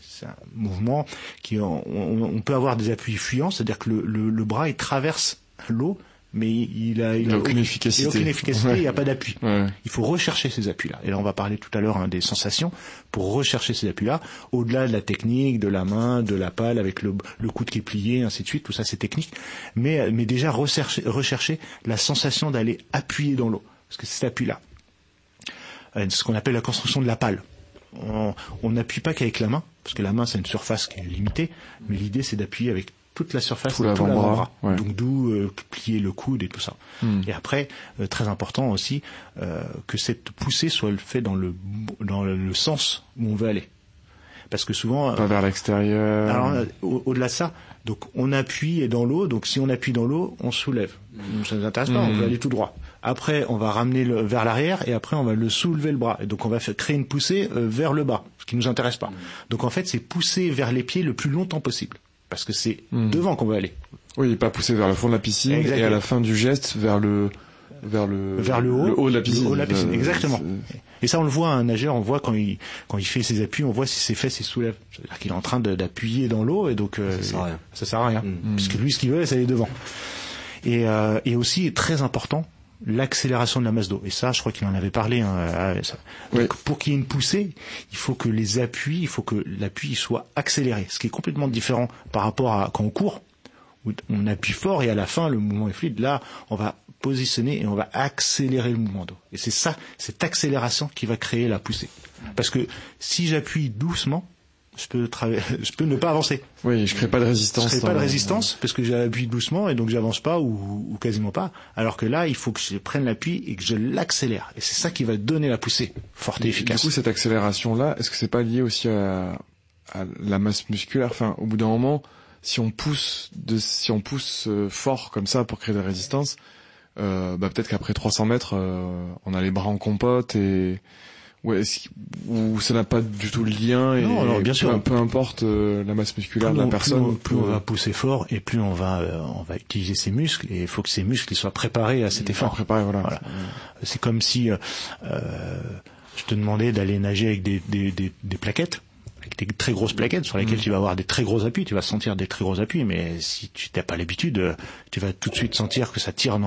S4: c'est un mouvement on peut avoir des appuis fuyants, c'est-à-dire que le bras il traverse l'eau, mais il a
S3: aucune efficacité.
S4: Il n'y a pas d'appui.
S3: Ouais.
S4: Il faut rechercher ces appuis-là. Et là, on va parler tout à l'heure des sensations. Pour rechercher ces appuis-là, au-delà de la technique, de la main, de la pale, avec le coude qui est plié, ainsi de suite, tout ça c'est technique. Mais déjà rechercher la sensation d'aller appuyer dans l'eau. Parce que c'est cet appui-là. Ce qu'on appelle la construction de la pale. On n'appuie pas qu'avec la main, parce que la main c'est une surface qui est limitée, mais l'idée c'est d'appuyer avec toute la surface, tout l'avant-bras. Ouais. Donc d'où plier le coude et tout ça. Et après, très important aussi, que cette poussée soit faite dans le sens où on veut aller. Parce que souvent...
S3: Pas vers l'extérieur...
S4: Alors, au-delà de ça, donc on appuie dans l'eau, donc si on appuie dans l'eau, on soulève. Donc, ça ne nous intéresse pas, on veut aller tout droit. Après, on va ramener vers l'arrière et après, on va le soulever le bras. Et donc, on va créer une poussée vers le bas, ce qui nous intéresse pas. Donc, en fait, c'est pousser vers les pieds le plus longtemps possible. Parce que c'est devant qu'on veut aller.
S3: Oui, pas pousser vers le fond de la piscine. Exactement. Et à la fin du geste, vers le haut de la piscine.
S4: Le haut de la piscine, exactement. Et ça, on le voit, un nageur, on voit quand il fait ses appuis, on voit si ses fesses, il soulève. C'est-à-dire qu'il est en train d'appuyer dans l'eau et donc, ça sert à rien. Puisque lui, ce qu'il veut, c'est aller devant. Et aussi, très important, l'accélération de la masse d'eau. Et ça, je crois qu'il en avait parlé. Donc, pour qu'il y ait une poussée, il faut que l'appui soit accéléré. Ce qui est complètement différent par rapport à quand on court, où on appuie fort et à la fin, le mouvement est fluide. Là, on va positionner et on va accélérer le mouvement d'eau. Et c'est ça, cette accélération qui va créer la poussée. Parce que si j'appuie doucement, je peux ne pas avancer.
S3: Oui, je crée pas de résistance.
S4: Je crée pas de résistance parce que j'appuie doucement et donc j'avance pas ou quasiment pas. Alors que là, il faut que je prenne l'appui et que je l'accélère. Et c'est ça qui va donner la poussée forte et efficace.
S3: Du coup, cette accélération-là, est-ce que c'est pas lié aussi à à la masse musculaire. Enfin, au bout d'un moment, si on pousse fort comme ça pour créer de la résistance, peut-être qu'après 300 mètres, on a les bras en compote et ou ça n'a pas du tout le lien. Et
S4: non, alors, bien sûr.
S3: Peu importe la masse musculaire de la personne.
S4: Plus on va pousser fort et plus on va utiliser ses muscles, et il faut que ces muscles ils soient préparés à cet effort.
S3: Préparés, voilà.
S4: C'est comme si je te demandais d'aller nager avec des plaquettes, avec des très grosses plaquettes sur lesquelles tu vas avoir des très gros appuis, tu vas sentir des très gros appuis, mais si tu n'as pas l'habitude, tu vas tout de suite sentir que ça tire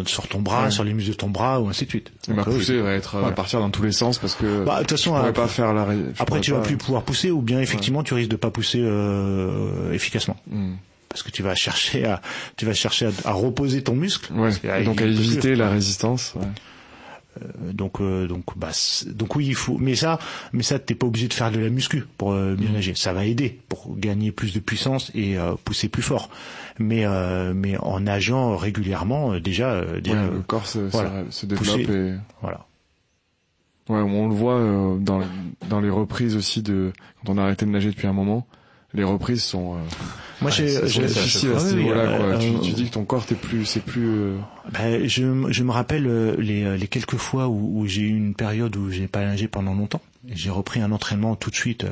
S4: sur ton bras, sur les muscles de ton bras, ou ainsi de suite.
S3: Ma poussée va être à partir dans tous les sens parce que
S4: de toute façon,
S3: pas faire
S4: après tu vas plus pouvoir pousser, ou bien effectivement tu risques de pas pousser efficacement. Parce que tu vas chercher à reposer ton muscle.
S3: Donc à éviter la résistance.
S4: Donc oui, il faut, mais ça t'es pas obligé de faire de la muscu pour bien nager. Ça va aider pour gagner plus de puissance et pousser plus fort. Mais en nageant régulièrement, déjà
S3: le corps se développe pousser, et
S4: voilà.
S3: Ouais, on le voit dans les reprises aussi quand on a arrêté de nager depuis un moment. Les reprises sont
S4: moi
S3: c'est difficile à ce niveau-là, quoi. Tu dis que ton corps c'est plus
S4: je me rappelle les quelques fois où j'ai eu une période où j'ai pas nagé pendant longtemps. J'ai repris un entraînement tout de suite.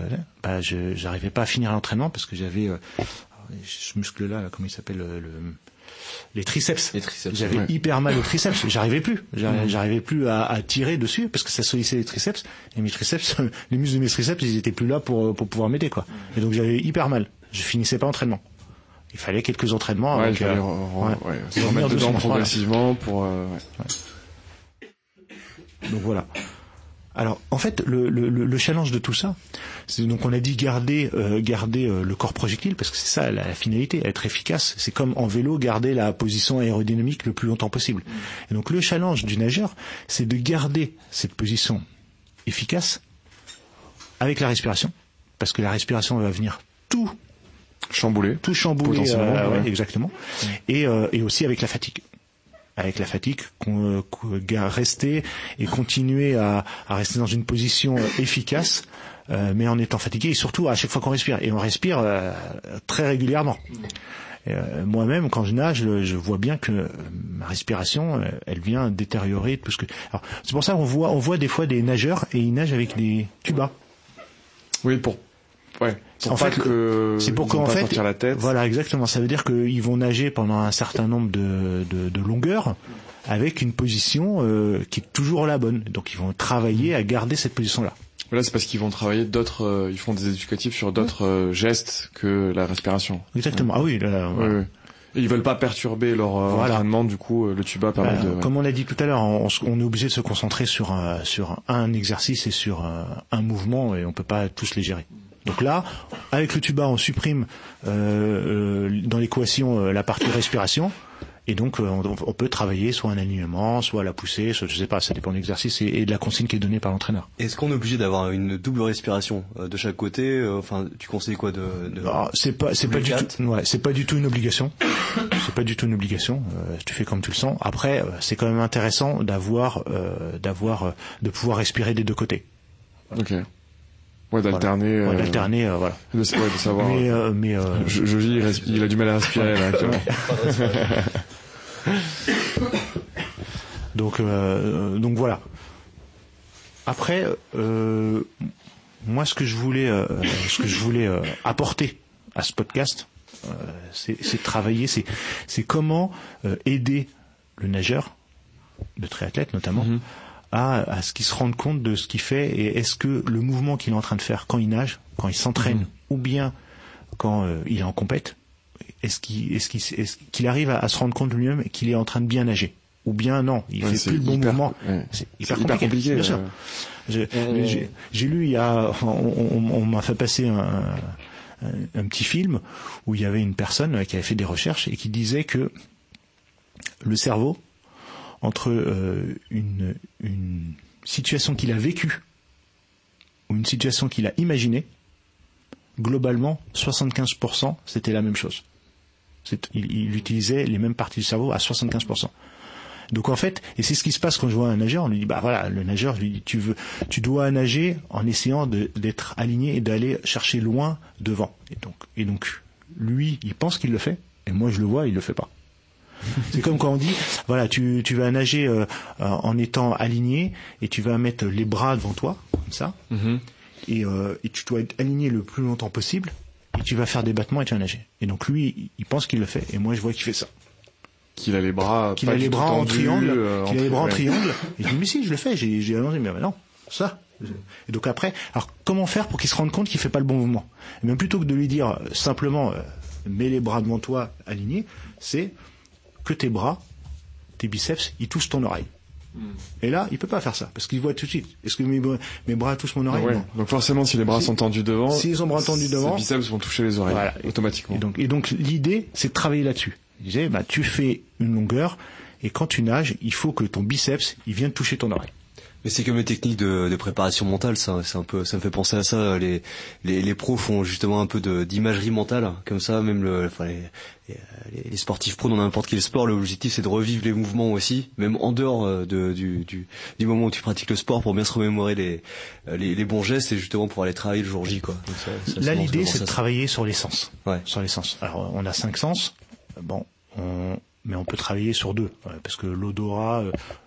S4: J'arrivais pas à finir l'entraînement parce que j'avais ce muscle-là, comment il s'appelle, les triceps. J'avais hyper mal aux triceps. J'arrivais plus à tirer dessus parce que ça sollictait les triceps. Et mes triceps, les muscles de mes triceps, ils étaient plus là pour pouvoir m'aider, quoi. Et donc j'avais hyper mal. Je finissais pas l'entraînement. Il fallait quelques entraînements.
S3: Il fallait se remettre dedans progressivement pour.
S4: Donc voilà. Alors en fait le challenge de tout ça, c'est donc on a dit garder le corps projectile, parce que c'est ça la finalité, être efficace. C'est comme en vélo, garder la position aérodynamique le plus longtemps possible. Et donc le challenge du nageur, c'est de garder cette position efficace avec la respiration, parce que la respiration va venir tout chambouler, exactement, et aussi avec la fatigue. Avec la fatigue, rester et continuer à rester dans une position efficace, mais en étant fatigué, et surtout à chaque fois qu'on respire. Et on respire très régulièrement. Moi-même, quand je nage, je vois bien que ma respiration, elle vient détériorer tout ce que. Alors, c'est pour ça qu'on voit des fois des nageurs et ils nagent avec des tubas.
S3: Oui, c'est pour qu'en fait,
S4: la tête. Voilà, exactement. Ça veut dire qu'ils vont nager pendant un certain nombre de longueurs avec une position qui est toujours la bonne. Donc ils vont travailler à garder cette position-là.
S3: Là, c'est parce qu'ils vont travailler ils font des éducatifs sur d'autres gestes que la respiration.
S4: Exactement. Ah oui.
S3: Oui. Et ils veulent pas perturber leur entraînement, du coup, le tuba permet de.
S4: Comme on a dit tout à l'heure, on est obligé de se concentrer sur un exercice et sur un mouvement, et on peut pas tous les gérer. Donc là, avec le tuba, on supprime dans l'équation la partie respiration, et donc on peut travailler soit un alignement, soit la poussée, soit, je sais pas, ça dépend de l'exercice et de la consigne qui est donnée par l'entraîneur.
S6: Est-ce qu'on est obligé d'avoir une double respiration de chaque côté? Tu conseilles quoi
S4: c'est pas du tout une obligation. C'est pas du tout une obligation. Tu fais comme tu le sens. Après, c'est quand même intéressant de pouvoir respirer des deux côtés.
S3: Ok. Ouais, d'alterner.
S4: Voilà. D'alterner, voilà.
S3: De savoir.
S4: Mais
S3: Joji, il a du mal à respirer là actuellement.
S4: Donc voilà. Après, moi, ce que je voulais apporter à ce podcast, c'est travailler, c'est comment aider le nageur, le triathlète notamment. À ce qu'il se rende compte de ce qu'il fait, et est-ce que le mouvement qu'il est en train de faire quand il nage, quand il s'entraîne, ou bien quand il est en compète, est-ce qu'il arrive à se rendre compte de lui-même qu'il est en train de bien nager, ou bien non, il fait plus le bon mouvement. C'est hyper compliqué, bien sûr. J'ai lu on m'a fait passer un petit film où il y avait une personne qui avait fait des recherches et qui disait que le cerveau, entre une situation qu'il a vécue ou une situation qu'il a imaginée, globalement 75% c'était la même chose. Il utilisait les mêmes parties du cerveau à 75%. Donc en fait, et c'est ce qui se passe quand je vois un nageur, on lui dit bah voilà, le nageur, je lui dis tu dois nager en essayant d'être aligné et d'aller chercher loin devant. Et donc lui, il pense qu'il le fait, et moi je le vois, il le fait pas. C'est comme quand on dit voilà, tu vas nager en étant aligné et tu vas mettre les bras devant toi comme ça. Et tu dois être aligné le plus longtemps possible et tu vas faire des battements et tu vas nager. Et donc lui, il pense qu'il le fait et moi je vois qu'il fait ça.
S3: Qu'il a les bras
S4: en triangle, qu'il a les bras en triangle. Et je dis mais si, je le fais, j'ai allongé, mais non, ça. Et donc après, alors comment faire pour qu'il se rende compte qu'il fait pas le bon mouvement? Et même plutôt que de lui dire simplement mets les bras devant toi alignés, c'est que tes bras, tes biceps, ils touchent ton oreille. Et là, il peut pas faire ça parce qu'il voit tout de suite. Est-ce que mes bras touchent mon oreille? Non.
S3: Donc forcément, si les bras sont tendus devant,
S4: s'ils ont bras tendus devant,
S3: les biceps vont toucher les oreilles automatiquement.
S4: Et donc l'idée, c'est de travailler là-dessus. Je disais, tu fais une longueur et quand tu nages, il faut que ton biceps, il vienne toucher ton oreille.
S6: Mais c'est comme les techniques de préparation mentale, ça. C'est un peu, ça me fait penser à ça. Les pros font justement un peu d'imagerie mentale, comme ça. Même les sportifs pros dans n'importe quel sport, l'objectif c'est de revivre les mouvements aussi, même en dehors du moment où tu pratiques le sport, pour bien se remémorer les bons gestes et justement pour aller travailler le jour J, quoi. Donc ça,
S4: là, l'idée c'est de travailler sur les sens.
S6: Ouais.
S4: Sur les sens. Alors on a 5 sens. Mais on peut travailler sur 2, parce que l'odorat,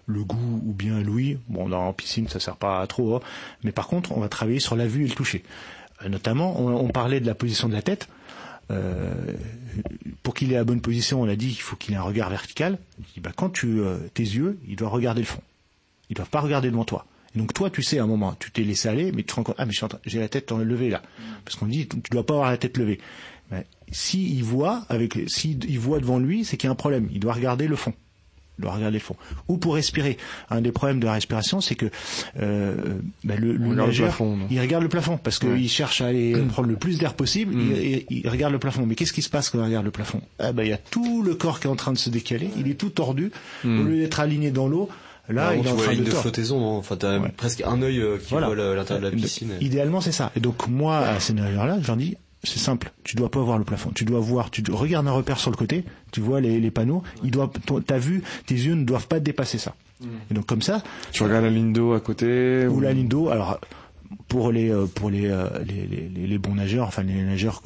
S4: le goût ou bien l'ouïe, bon, en piscine ça sert pas trop, hein, mais par contre on va travailler sur la vue et le toucher. Notamment, on parlait de la position de la tête. Pour qu'il ait la bonne position, on a dit qu'il faut qu'il ait un regard vertical. Quand tes yeux, ils doivent regarder le fond. Ils doivent pas regarder devant toi. Et donc toi, tu sais, à un moment, tu t'es laissé aller, mais tu te rends compte, mais j'ai la tête levée là, parce qu'on dit, tu dois pas avoir la tête levée. Mais s'il voit devant lui, c'est qu'il y a un problème. Il doit regarder le fond. Ou pour respirer. Un des problèmes de la respiration, c'est que le nageur, il regarde le plafond parce qu'il cherche à aller prendre le plus d'air possible. Il regarde le plafond. Mais qu'est-ce qui se passe quand il regarde le plafond? Il y a tout le corps qui est en train de se décaler. Il est tout tordu. Au lieu d'être aligné dans l'eau, là, il est en train de
S6: flottaison. Enfin, t'as presque un œil qui voit l'intérieur de la piscine.
S4: Idéalement, c'est ça. Et donc moi, à ces nageurs-là, je leur dis, c'est simple, tu dois pas voir le plafond, tu regardes un repère sur le côté, tu vois les panneaux, ta vue, tes yeux ne doivent pas dépasser ça. Et donc comme ça,
S3: tu regardes la ligne d'eau à côté
S4: ou la ligne d'eau. Alors pour les bons nageurs, enfin les nageurs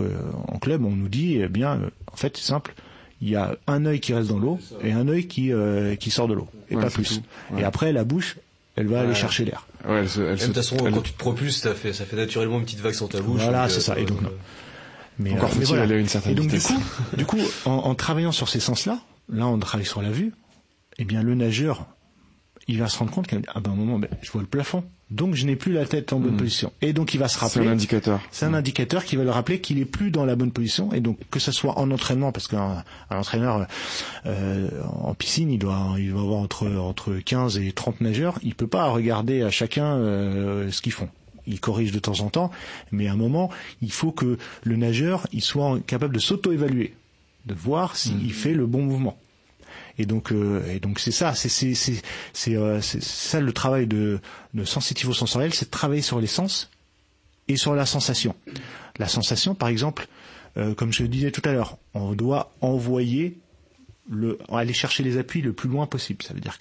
S4: en club, on nous dit en fait c'est simple, il y a un œil qui reste dans l'eau et un œil qui sort de l'eau et pas plus. Et après la bouche, elle va aller chercher l'air.
S6: De toute façon, quand tu te propulses, ça fait naturellement une petite vague sur ta bouche.
S4: Voilà, c'est ça. Et donc,
S3: encore faut-il aller à une certaine vitesse.
S4: Du coup, en travaillant sur ces sens-là, là, on travaille sur la vue. Eh bien, le nageur, il va se rendre compte qu'à un moment, je vois le plafond. Donc, je n'ai plus la tête en bonne position. Et donc, il va se rappeler.
S3: C'est un indicateur.
S4: C'est un indicateur qui va le rappeler qu'il est plus dans la bonne position. Et donc, que ça soit en entraînement, parce qu'un entraîneur, en piscine, il doit avoir entre 15 et 30 nageurs. Il peut pas regarder à chacun, ce qu'ils font. Il corrige de temps en temps. Mais à un moment, il faut que le nageur, il soit capable de s'auto-évaluer. De voir s'il fait le bon mouvement. Et donc c'est ça, c'est ça le travail de sensitivo-sensoriel, c'est de travailler sur les sens et sur la sensation. La sensation, par exemple, comme je le disais tout à l'heure, on doit aller chercher les appuis le plus loin possible. Ça veut dire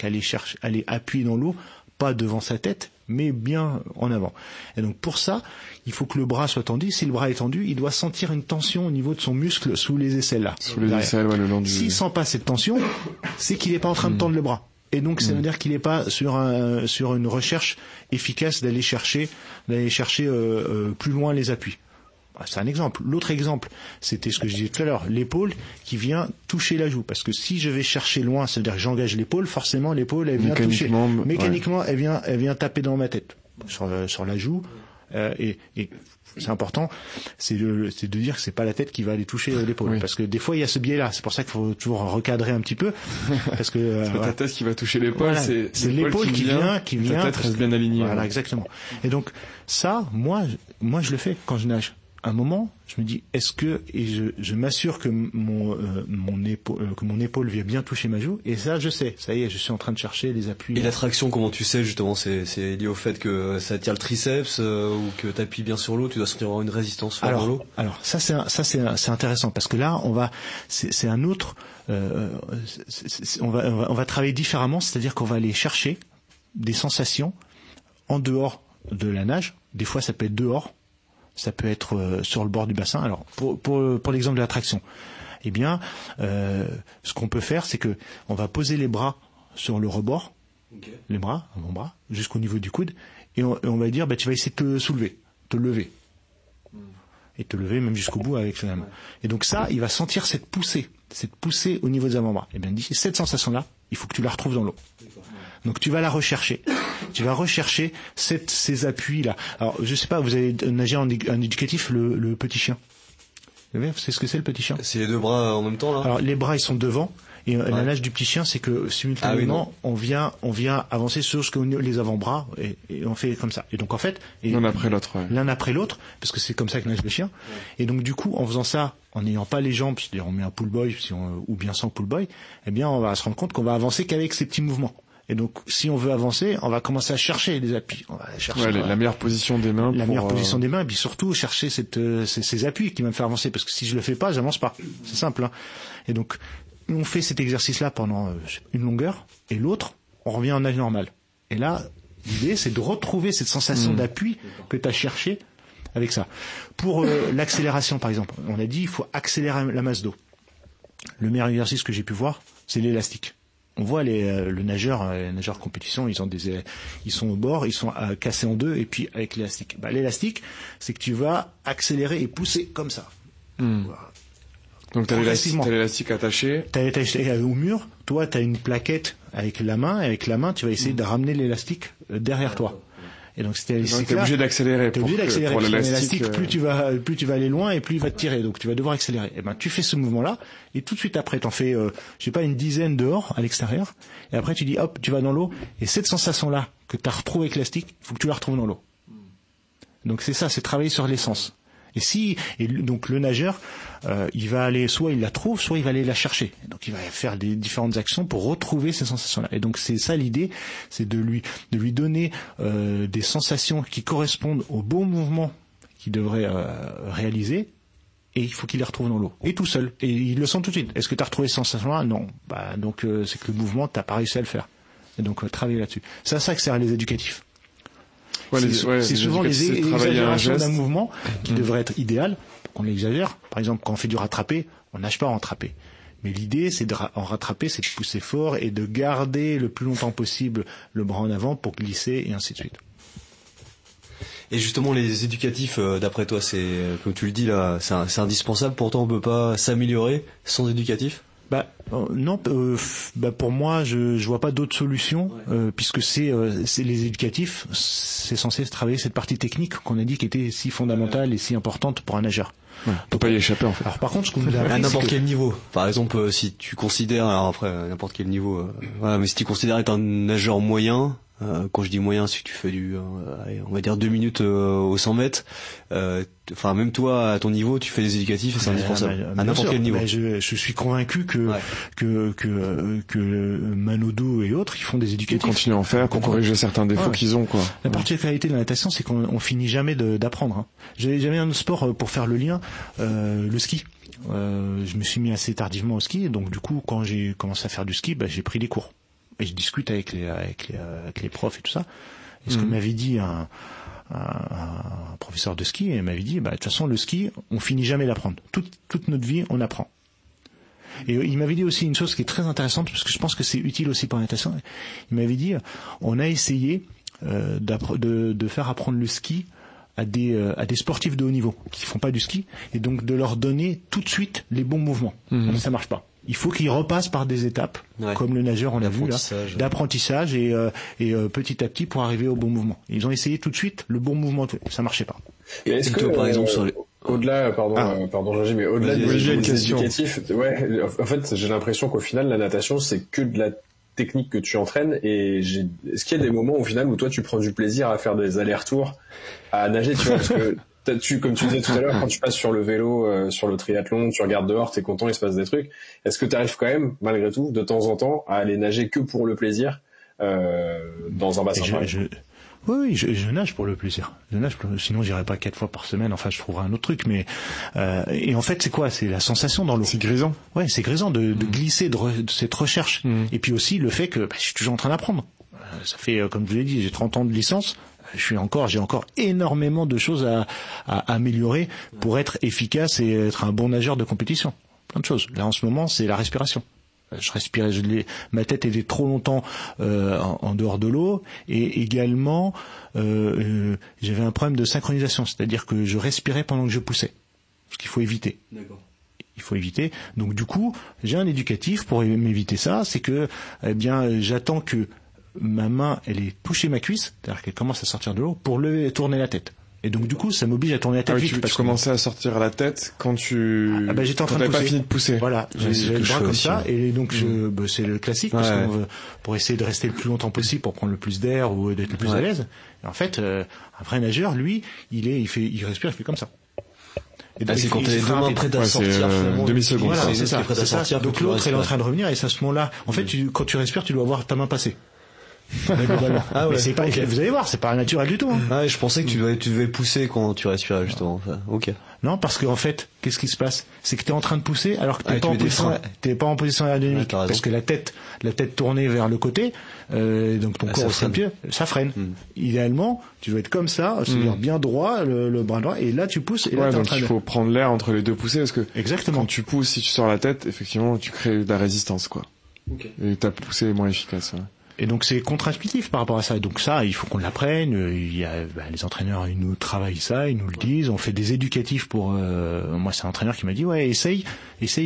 S4: aller appuyer dans l'eau, pas devant sa tête, mais bien en avant. Et donc pour ça, il faut que le bras soit tendu. Si le bras est tendu, il doit sentir une tension au niveau de son muscle sous les aisselles là.
S3: Sous les aisselles, le long du...
S4: S'il sent pas cette tension, c'est qu'il n'est pas en train de tendre le bras. Et donc ça veut dire qu'il n'est pas sur une recherche efficace d'aller chercher plus loin les appuis. C'est un exemple. L'autre exemple, c'était ce que je disais tout à l'heure, l'épaule qui vient toucher la joue. Parce que si je vais chercher loin, ça veut dire que j'engage l'épaule, forcément l'épaule, elle vient toucher. Mécaniquement, elle vient taper dans ma tête, sur la joue. Et c'est important, c'est de dire que c'est pas la tête qui va aller toucher l'épaule. Oui. Parce que des fois, il y a ce biais-là. C'est pour ça qu'il faut toujours recadrer un petit peu. Parce que,
S3: c'est pas ta tête qui va toucher l'épaule, c'est
S4: l'épaule qui vient. Ta
S3: tête reste bien alignée.
S4: Voilà, exactement. Et donc, ça, moi, je le fais quand je nage. un moment, je me dis, est-ce que, et je m'assure que mon épaule vient bien toucher ma joue, et ça, je sais, ça y est, je suis en train de chercher les appuis.
S6: Et la traction, comment tu sais, justement, c'est lié au fait que ça tire le triceps, ou que t'appuies bien sur l'eau, tu dois sentir avoir une résistance forte dans l'eau?
S4: Alors, ça c'est intéressant, parce que là, c'est un autre, on va travailler différemment, c'est-à-dire qu'on va aller chercher des sensations en dehors de la nage. Des fois, ça peut être dehors, ça peut être sur le bord du bassin. Alors, pour l'exemple de la traction, eh bien, ce qu'on peut faire, c'est que on va poser les bras sur le rebord, les bras, mon bras, jusqu'au niveau du coude, et on va dire, tu vas essayer de te lever, et te lever même jusqu'au bout avec la main. Et donc ça, il va sentir cette poussée au niveau des avant-bras. Et bien, cette sensation-là, il faut que tu la retrouves dans l'eau. Donc tu vas la rechercher. Tu vas rechercher ces appuis-là. Alors, je sais pas, vous avez nagé en éducatif le petit chien. Vous savez ce que c'est le petit chien?
S6: C'est les deux bras en même temps, là?
S4: Alors, les bras, ils sont devant. Et la nage du petit chien, c'est que simultanément, on vient avancer sur les avant-bras et on fait comme ça. Et donc en fait,
S3: l'un après l'autre, ouais.
S4: L'un après l'autre, parce que c'est comme ça que nage le chien. Et donc du coup, en faisant ça, en n'ayant pas les jambes, c'est-à-dire on met un pull boy ou bien sans pull boy, eh bien on va se rendre compte qu'on va avancer qu'avec ces petits mouvements. Et donc, si on veut avancer, on va commencer à chercher les appuis. On va chercher
S3: la meilleure position des mains.
S4: Meilleure position des mains, et puis surtout chercher ces appuis qui vont me faire avancer. Parce que si je le fais pas, j'avance pas. C'est simple. Hein. Et donc, on fait cet exercice-là pendant une longueur, et l'autre, on revient en nage normal. Et là, l'idée, c'est de retrouver cette sensation d'appui que tu as cherché avec ça. Pour l'accélération, par exemple, on a dit il faut accélérer la masse d'eau. Le meilleur exercice que j'ai pu voir, c'est l'élastique. On voit les nageurs compétition, ils sont au bord, ils sont cassés en deux, et puis avec l'élastique. L'élastique, c'est que tu vas accélérer et pousser comme ça.
S3: Donc t'as l'élastique attaché.
S4: T'as attaché au mur. Toi, t'as une plaquette avec la main. Avec la main, tu vas essayer de ramener l'élastique derrière toi. Et donc c'était l'élastique.
S3: T'es obligé d'accélérer.
S4: T'es obligé d'accélérer. Pour l'élastique, plus tu vas aller loin et plus il va te tirer. Donc tu vas devoir accélérer. Et tu fais ce mouvement-là et tout de suite après, t'en fais, je sais pas, une dizaine dehors à l'extérieur. Et après tu dis hop, tu vas dans l'eau. Et cette sensation-là que t'as retrouvée avec l'élastique, il faut que tu la retrouves dans l'eau. Donc c'est ça, c'est travailler sur l'essence. Et donc le nageur, il va aller, soit il la trouve, soit il va aller la chercher. Donc il va faire des différentes actions pour retrouver ces sensations-là. Et donc c'est ça l'idée, c'est de lui donner des sensations qui correspondent au bon mouvement qu'il devrait réaliser. Et il faut qu'il les retrouve dans l'eau. Et tout seul. Et il le sent tout de suite. Est-ce que tu as retrouvé ces sensations-là? Non. Donc c'est que le mouvement, t'as pas réussi à le faire. Et donc travailler là-dessus. C'est à ça que servent les éducatifs. C'est souvent les exagérations d'un mouvement qui devrait être idéal. On l'exagère. Par exemple, quand on fait du rattrapé, on nage pas en rattrapé. Mais l'idée, en rattrapé, c'est de pousser fort et de garder le plus longtemps possible le bras en avant pour glisser et ainsi de suite.
S6: Et justement, les éducatifs, d'après toi, c'est, comme tu le dis là, c'est indispensable. Pourtant, on peut pas s'améliorer sans éducatif?
S4: Non, pour moi, je vois pas d'autre solution, puisque c'est les éducatifs, c'est censé travailler cette partie technique qu'on a dit qui était si fondamentale et si importante pour un nageur.
S3: Ouais, on peut pas y échapper en fait.
S4: Alors par contre, ce qu'on nous a appris,
S6: à n'importe quel niveau. Par exemple, si tu considères, alors après n'importe quel niveau, voilà, mais si tu considères être un nageur moyen. Quand je dis moyen, c'est que tu fais on va dire 2 minutes aux 100 mètres. Enfin, même toi, à ton niveau, tu fais des éducatifs et c'est indispensable. À n'importe quel niveau.
S4: Je suis convaincu que Manodou et autres, ils font des éducatifs.
S3: Ils continuent à en faire pour corriger certains défauts qu'ils ont, quoi.
S4: La particularité de la natation, c'est qu'on finit jamais d'apprendre. Hein. J'avais jamais un autre sport pour faire le lien, le ski. Je me suis mis assez tardivement au ski, donc du coup, quand j'ai commencé à faire du ski, j'ai pris des cours. Et je discute avec les profs et tout ça. Et ce que m'avait dit un professeur de ski, il m'avait dit, de toute façon, le ski, on finit jamais d'apprendre. Toute notre vie, on apprend. Et il m'avait dit aussi une chose qui est très intéressante, parce que je pense que c'est utile aussi pour la natation. Il m'avait dit, on a essayé de faire apprendre le ski à des sportifs de haut niveau qui font pas du ski, et donc de leur donner tout de suite les bons mouvements. Mais ça marche pas. Il faut qu'ils repassent par des étapes, comme le nageur, on l'a vu là, d'apprentissage et petit à petit pour arriver au bon mouvement. Ils ont essayé tout de suite le bon mouvement, ça marchait pas.
S5: Et est-ce que par exemple sur les... au-delà, pardon Jean-G, mais au-delà des éducatifs, en fait, j'ai l'impression qu'au final, la natation, c'est que de la technique que tu entraînes, et est-ce qu'il y a des moments au final où toi tu prends du plaisir à faire des allers-retours, à nager, tu vois, parce que comme tu disais tout à l'heure, quand tu passes sur le vélo, sur le triathlon, tu regardes dehors, t'es content, il se passe des trucs. Est-ce que tu arrives quand même, malgré tout, de temps en temps, à aller nager que pour le plaisir dans un bassin?
S4: Oui, je nage pour le plaisir. Sinon j'irai pas 4 fois par semaine. Enfin, je trouverai un autre truc. Mais et en fait, c'est quoi? C'est la sensation dans l'eau.
S3: C'est grisant.
S4: Ouais, c'est grisant de glisser de cette recherche. Et puis aussi le fait que je suis toujours en train d'apprendre. Ça fait, comme je vous l'ai dit, j'ai 30 ans de licence. J'ai encore énormément de choses à améliorer pour être efficace et être un bon nageur de compétition. Plein de choses. Là, en ce moment, c'est la respiration. Je respirais, ma tête était trop longtemps en dehors de l'eau, et également j'avais un problème de synchronisation, c'est-à-dire que je respirais pendant que je poussais, ce qu'il faut éviter.
S6: D'accord.
S4: Il faut éviter. Donc du coup, j'ai un éducatif pour m'éviter ça, c'est que j'attends que ma main elle ait touché ma cuisse, c'est-à-dire qu'elle commence à sortir de l'eau pour tourner la tête. Et donc du coup, ça m'oblige à tourner la tête vite.
S3: Tu commençais à sortir la tête quand
S4: j'étais en train de pousser.
S3: Pas fini de pousser.
S4: Voilà, j'avais le bras comme ça, et donc c'est le classique, parce qu'on veut, pour essayer de rester le plus longtemps possible, pour prendre le plus d'air ou d'être le plus à l'aise. Et en fait, un vrai nageur, lui, il respire, il fait comme ça.
S6: Et donc, c'est quand t'es vraiment prêt à sortir,
S3: demi-seconde.
S4: Voilà, c'est ça. Donc l'autre, elle est en train de revenir, et c'est à ce moment-là, en fait, quand tu respires, tu dois voir ta main passer. Mais c'est pas, vous allez voir, c'est pas naturel du tout. Hein.
S6: Ah, je pensais que tu devais pousser quand tu respirais, justement. Enfin, ok.
S4: Non, parce qu'en fait, qu'est-ce qui se passe? C'est que t'es en train de pousser alors que t'es pas en position aérodynamique, parce que la tête tournée vers le côté, donc ton corps au sein-pied, ça freine. Idéalement, tu dois être comme ça, c'est-à-dire bien droit, le bras droit, et là tu pousses, et là t'es en train
S3: il faut prendre l'air entre les deux poussées, parce que
S4: exactement.
S3: Quand tu pousses, si tu sors la tête, effectivement, tu crées de la résistance, quoi. Okay. Et ta poussée est moins efficace. Ouais.
S4: Et donc c'est contre-intuitif par rapport à ça. Donc ça, il faut qu'on l'apprenne. Il y a les entraîneurs, ils nous travaillent ça, ils nous le disent. On fait des éducatifs pour. Moi, c'est un entraîneur qui m'a dit essaye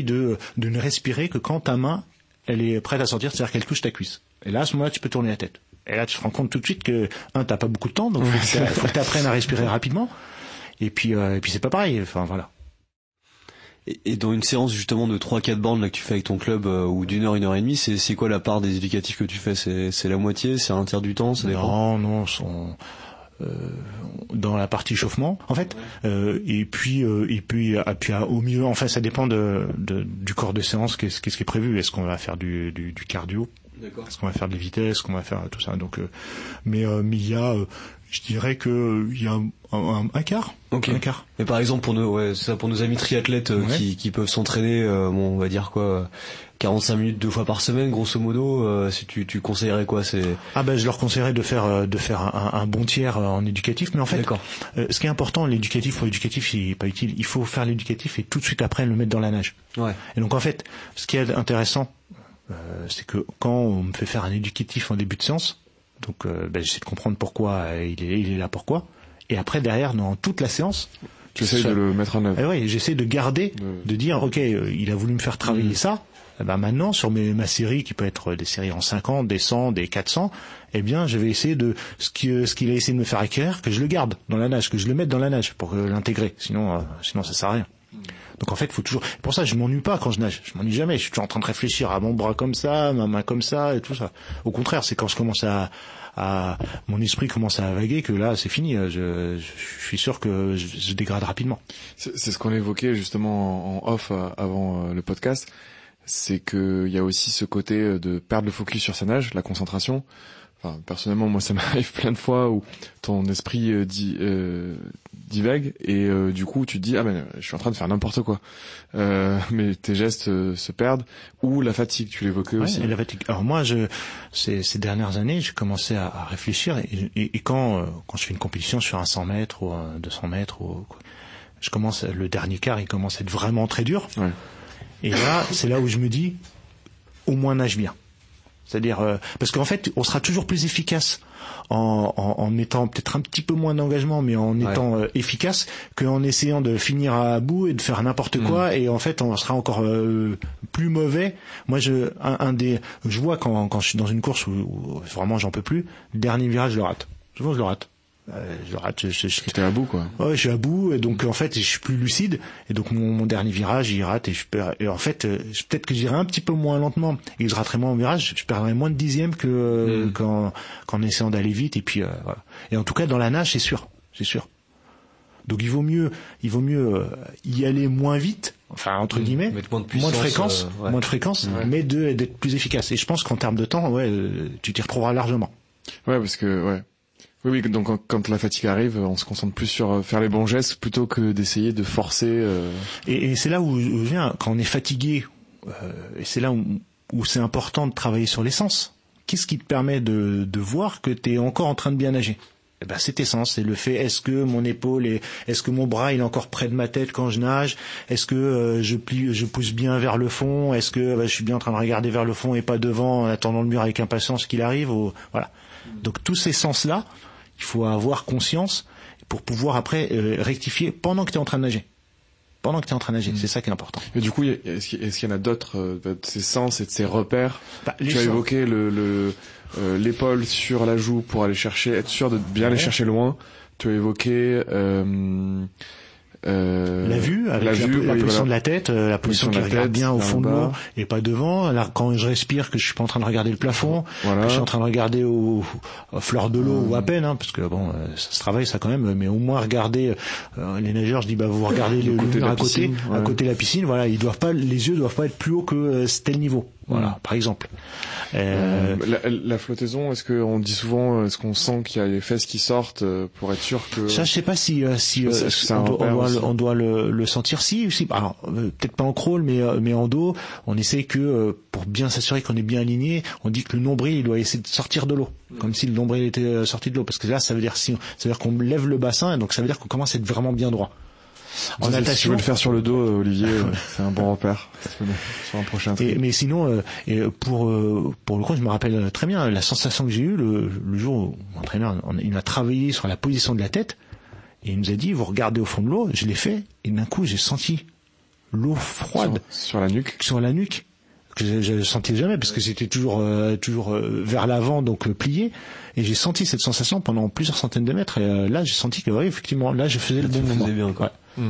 S4: de ne respirer que quand ta main elle est prête à sortir, c'est-à-dire qu'elle touche ta cuisse. Et là, à ce moment-là, tu peux tourner la tête. Et là, tu te rends compte tout de suite que t'as pas beaucoup de temps, donc faut que t'apprennes à respirer rapidement. Et puis c'est pas pareil. Enfin voilà.
S6: Et dans une séance justement de 3-4 bornes là que tu fais avec ton club ou d'une heure, 1h30, c'est quoi la part des éducatifs que tu fais? C'est la moitié? C'est un tiers du temps? Ça dépend.
S4: Non, dans la partie chauffement en fait, et puis au milieu, enfin ça dépend du corps de séance, qu'est-ce qui est prévu. Est-ce qu'on va faire du cardio? D'accord. Est-ce qu'on va faire des vitesses? Est-ce qu'on va faire tout ça? Donc mais il y a je dirais que il y a un quart.
S6: Okay. Un quart. Mais par exemple pour nos amis triathlètes qui peuvent s'entraîner, on va dire quoi, 45 minutes 2 fois par semaine, grosso modo, si tu conseillerais quoi?
S4: Je leur conseillerais de faire un bon tiers en éducatif, mais en fait, ce qui est important, l'éducatif c'est pas utile. Il faut faire l'éducatif et tout de suite après le mettre dans la nage. Ouais. Et donc en fait, ce qui est intéressant, c'est que quand on me fait faire un éducatif en début de séance, donc j'essaie de comprendre pourquoi il est là, pourquoi, et après derrière dans toute la séance
S3: tu essaies de le mettre en œuvre.
S4: J'essaie de garder, de dire il a voulu me faire travailler ça, maintenant sur ma série qui peut être des séries en 50, des 100, des 400, je vais essayer de ce qu'il a essayé de me faire acquérir, que je le garde dans la nage, que je le mette dans la nage pour l'intégrer, sinon ça sert à rien. Donc en fait, faut toujours. Pour ça, je m'ennuie pas quand je nage. Je m'ennuie jamais. Je suis toujours en train de réfléchir à mon bras comme ça, ma main comme ça et tout ça. Au contraire, c'est quand je commence mon esprit commence à vaguer que là, c'est fini. Je suis sûr que je dégrade rapidement.
S3: C'est ce qu'on évoquait justement en off avant le podcast. C'est que il y a aussi ce côté de perdre le focus sur sa nage, la concentration. Enfin, personnellement, moi, ça m'arrive plein de fois où ton esprit divague et du coup, tu te dis je suis en train de faire n'importe quoi. Mais tes gestes se perdent, ou la fatigue, tu l'évoquais aussi.
S4: Et la fatigue. Alors moi, ces dernières années, j'ai commencé à réfléchir et quand je fais une compétition sur un 100 mètres ou un 200 mètres le dernier quart, il commence à être vraiment très dur. Ouais. Et là, c'est là où je me dis, au moins nage bien. C'est-à-dire parce qu'en fait, on sera toujours plus efficace en mettant peut-être un petit peu moins d'engagement, mais en étant efficace, qu'en essayant de finir à bout et de faire n'importe quoi. Et en fait, on sera encore plus mauvais. Moi, je vois quand je suis dans une course où vraiment j'en peux plus, le dernier virage, je le rate. Souvent, je le rate.
S3: T'es à bout, quoi.
S4: Ouais, je suis à bout, et donc en fait, je suis plus lucide, et donc mon dernier virage, il rate, et en fait, peut-être que j'irai un petit peu moins lentement, et que je raterai moins au virage, je perdrai moins de dixièmes qu'en essayant d'aller vite, et puis voilà. Et en tout cas, dans la nage, c'est sûr. Donc il vaut mieux y aller moins vite, enfin entre guillemets, moins de fréquence, mais d'être plus efficace. Et je pense qu'en termes de temps, tu t'y retrouveras largement.
S3: Ouais, parce que oui, donc quand la fatigue arrive, on se concentre plus sur faire les bons gestes plutôt que d'essayer de forcer.
S4: Et c'est là où je viens, quand on est fatigué, et c'est là où c'est important de travailler sur les sens. Qu'est-ce qui te permet de voir que tu es encore en train de bien nager? Eh ben, c'est tes sens, c'est le fait, est-ce que mon épaule est-ce que mon bras il est encore près de ma tête quand je nage? Est-ce que je pousse bien vers le fond? Est-ce que je suis bien en train de regarder vers le fond et pas devant, en attendant le mur avec impatience qu'il arrive? Voilà. Donc tous ces sens-là, il faut avoir conscience pour pouvoir après rectifier pendant que tu es en train de nager. C'est ça qui est important.
S3: Et du coup, est-ce qu'il y en a d'autres de ces sens et de ces repères? Tu as évoqué l'épaule sur la joue pour aller chercher, être sûr de bien aller chercher loin. Tu as évoqué
S4: la vue, avec la position de la tête, la position qui regarde bien au fond de l'eau et pas devant. Là, quand je respire, que je suis pas en train de regarder le plafond, que je suis en train de regarder aux fleurs de l'eau ou à peine, parce que ça se travaille ça quand même, mais au moins regarder les nageurs, je dis vous regardez le mur à côté de la piscine, voilà, les yeux doivent pas être plus haut que tel niveau. Voilà, par exemple.
S3: La flottaison, est-ce qu'on dit souvent, est-ce qu'on sent qu'il y a les fesses qui sortent pour être sûr que...
S4: Ça, je sais pas si on doit le sentir. Si. Alors, peut-être pas en crawl, mais en dos, on essaie que, pour bien s'assurer qu'on est bien aligné, on dit que le nombril, il doit essayer de sortir de l'eau. Comme si le nombril était sorti de l'eau. Parce que là, ça veut dire qu'on lève le bassin, et donc ça veut dire qu'on commence à être vraiment bien droit.
S3: En natation, si tu veux le faire sur le dos, Olivier, c'est un bon repère sur un prochain tri.
S4: Mais sinon, pour le coup, je me rappelle très bien la sensation que j'ai eue le jour où l'entraîneur il a travaillé sur la position de la tête et il nous a dit vous regardez au fond de l'eau. Je l'ai fait et d'un coup j'ai senti l'eau froide
S3: sur la nuque.
S4: Que je sentais jamais parce que c'était toujours vers l'avant, donc plié, et j'ai senti cette sensation pendant plusieurs centaines de mètres, et là j'ai senti que effectivement là je faisais le bon moment.
S6: Bien, quoi. Ouais.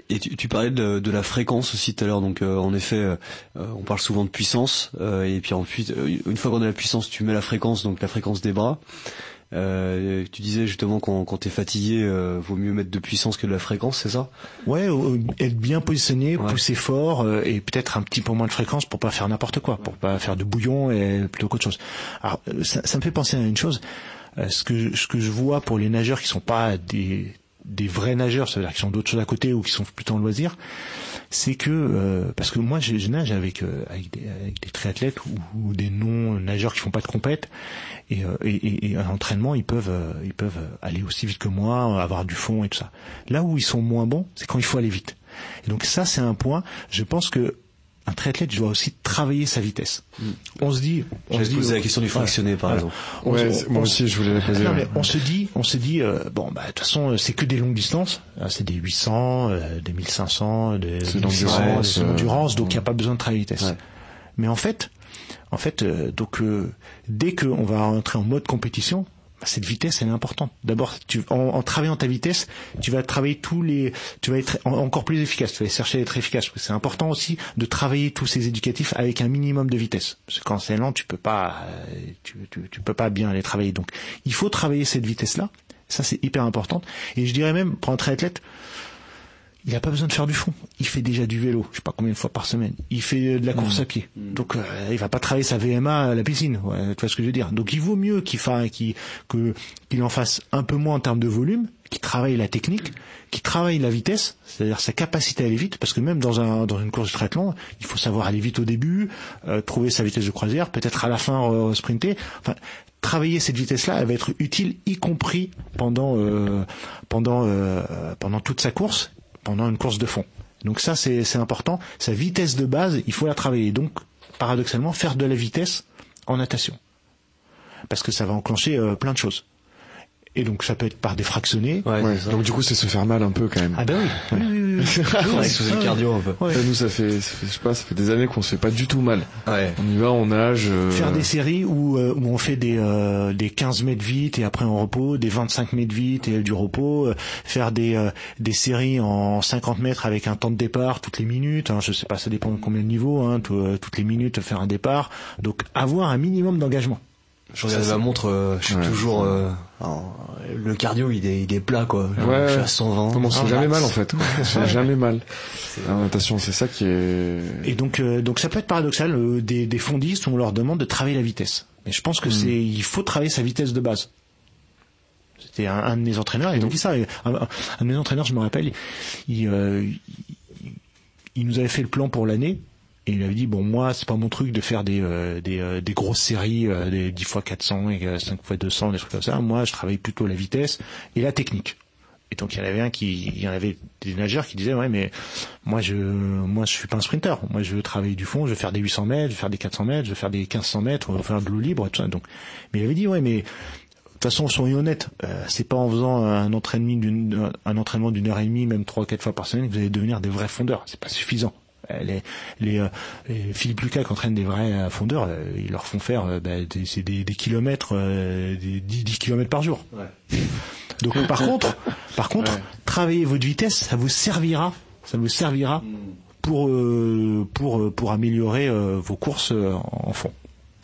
S6: Et tu parlais de la fréquence aussi tout à l'heure, donc en effet on parle souvent de puissance, et puis ensuite une fois qu'on a la puissance tu mets la fréquence, donc la fréquence des bras. Tu disais justement quand t'es fatigué, vaut mieux mettre de puissance que de la fréquence, c'est ça?
S4: Ouais, être bien positionné, pousser fort, et peut-être un petit peu moins de fréquence pour pas faire n'importe quoi, pour pas faire de bouillon et plutôt qu'autre chose. Alors ça me fait penser à une chose, ce que je vois pour les nageurs qui sont pas des vrais nageurs, c'est-à-dire qui sont d'autres choses à côté ou qui sont plutôt en loisir, c'est que parce que moi je nage avec des triathlètes ou des non nageurs qui font pas de compète, et à l'entraînement ils peuvent aller aussi vite que moi, avoir du fond et tout ça. Là où ils sont moins bons, c'est quand il faut aller vite. Et donc ça c'est un point, je pense que un triathlète doit aussi travailler sa vitesse. On se dit
S6: poser la question du fractionné par exemple.
S3: Moi aussi je voulais la poser.
S4: Non, mais on se dit de toute façon c'est que des longues distances, c'est des 800, des 1500, des 1600, c'est l'endurance, donc il n'y a pas besoin de travailler la vitesse. Ouais. Mais en fait, dès qu'on va entrer en mode compétition, cette vitesse elle est importante. D'abord, en travaillant ta vitesse, tu vas travailler tu vas être encore plus efficace. Tu vas chercher à être efficace. C'est important aussi de travailler tous ces éducatifs avec un minimum de vitesse. Parce que quand c'est lent, tu peux pas bien les travailler. Donc, il faut travailler cette vitesse-là. Ça, c'est hyper important. Et je dirais même, pour un triathlète, il n'a pas besoin de faire du fond. Il fait déjà du vélo, je sais pas combien de fois par semaine. Il fait de la course à pied. Donc il va pas travailler sa VMA à la piscine. Ouais, tu vois ce que je veux dire. Donc il vaut mieux qu'il en fasse un peu moins en termes de volume, qu'il travaille la technique, qu'il travaille la vitesse, c'est-à-dire sa capacité à aller vite, parce que même dans une course de triathlon, il faut savoir aller vite au début, trouver sa vitesse de croisière, peut-être à la fin sprinter. Enfin, travailler cette vitesse-là, elle va être utile, y compris pendant toute sa course, pendant une course de fond. Donc ça, c'est important. Sa vitesse de base, il faut la travailler. Donc, paradoxalement, faire de la vitesse en natation. Parce que ça va enclencher plein de choses. Et donc ça peut être par des fractionnés.
S3: Ouais, donc du coup c'est se faire mal un peu quand même.
S4: Ah ben oui. Oui.
S6: C'est le cardio un peu.
S3: Ouais. Nous ça fait ça fait des années qu'on se fait pas du tout mal.
S6: Ouais.
S3: On y va, on nage.
S4: Faire des séries où on fait des 15 mètres vite et après on repos, des 25 mètres vite et du repos. Faire des séries en 50 mètres avec un temps de départ toutes les minutes. Je sais pas, ça dépend de combien de niveaux. Toutes les minutes faire un départ. Donc avoir un minimum d'engagement.
S6: Je regarde ma montre, je suis toujours le cardio il est plat quoi. Je suis à 120.
S3: Comment c'est jamais mal en fait. C'est jamais mal. La natation, c'est ça qui est.
S4: Et donc ça peut être paradoxal. Des fondistes, on leur demande de travailler la vitesse. Mais je pense que il faut travailler sa vitesse de base. C'était un de mes entraîneurs, et donc dit ça. Un de mes entraîneurs, je me rappelle, il nous avait fait le plan pour l'année. Et il avait dit, bon, moi, c'est pas mon truc de faire des grosses séries, des 10 x 400 et 5 x 200, des trucs comme ça. Moi, je travaille plutôt la vitesse et la technique. Et donc, il y en avait des nageurs qui disaient, ouais, mais moi, je suis pas un sprinter. Moi, je veux travailler du fond, je veux faire des 800 mètres, je veux faire des 400 mètres, je veux faire des 1500 mètres, on va faire de l'eau libre, et tout ça. Donc, mais il avait dit, ouais, mais, de toute façon, soyons honnêtes, c'est pas en faisant un entraînement d'une heure et demie, même 3-4 fois par semaine, que vous allez devenir des vrais fondeurs. C'est pas suffisant. Les Philippe Lucas qui entraînent des vrais fondeurs, ils leur font faire des kilomètres, des 10 kilomètres par jour. Ouais. Donc par contre, travailler votre vitesse, ça vous servira pour améliorer vos courses en fond.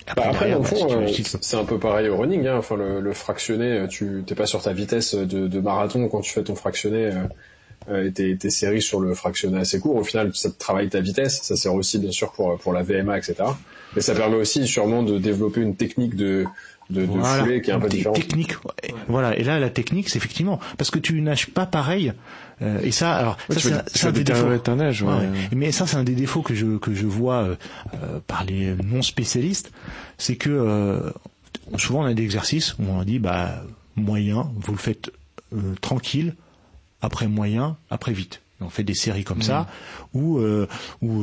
S5: Après, dans le fond, c'est un peu pareil au running, hein. Enfin, le fractionné, tu t'es pas sur ta vitesse de marathon quand tu fais ton fractionné. Et tes séries sur le fractionné assez court, au final ça te travaille ta vitesse, ça sert aussi bien sûr pour la VMA, etc. Mais ça permet aussi sûrement de développer une technique de foulée qui est un peu différente.
S4: Technique, ouais. Voilà. Et là la technique c'est effectivement parce que tu nages pas pareil. Et ça, alors ça c'est un des défauts.
S3: Ta nage, ouais.
S4: Mais ça c'est un des défauts que je vois par les non spécialistes, c'est que souvent on a des exercices où on dit moyen, vous le faites tranquille. Après moyen, après vite. On fait des séries comme ça, où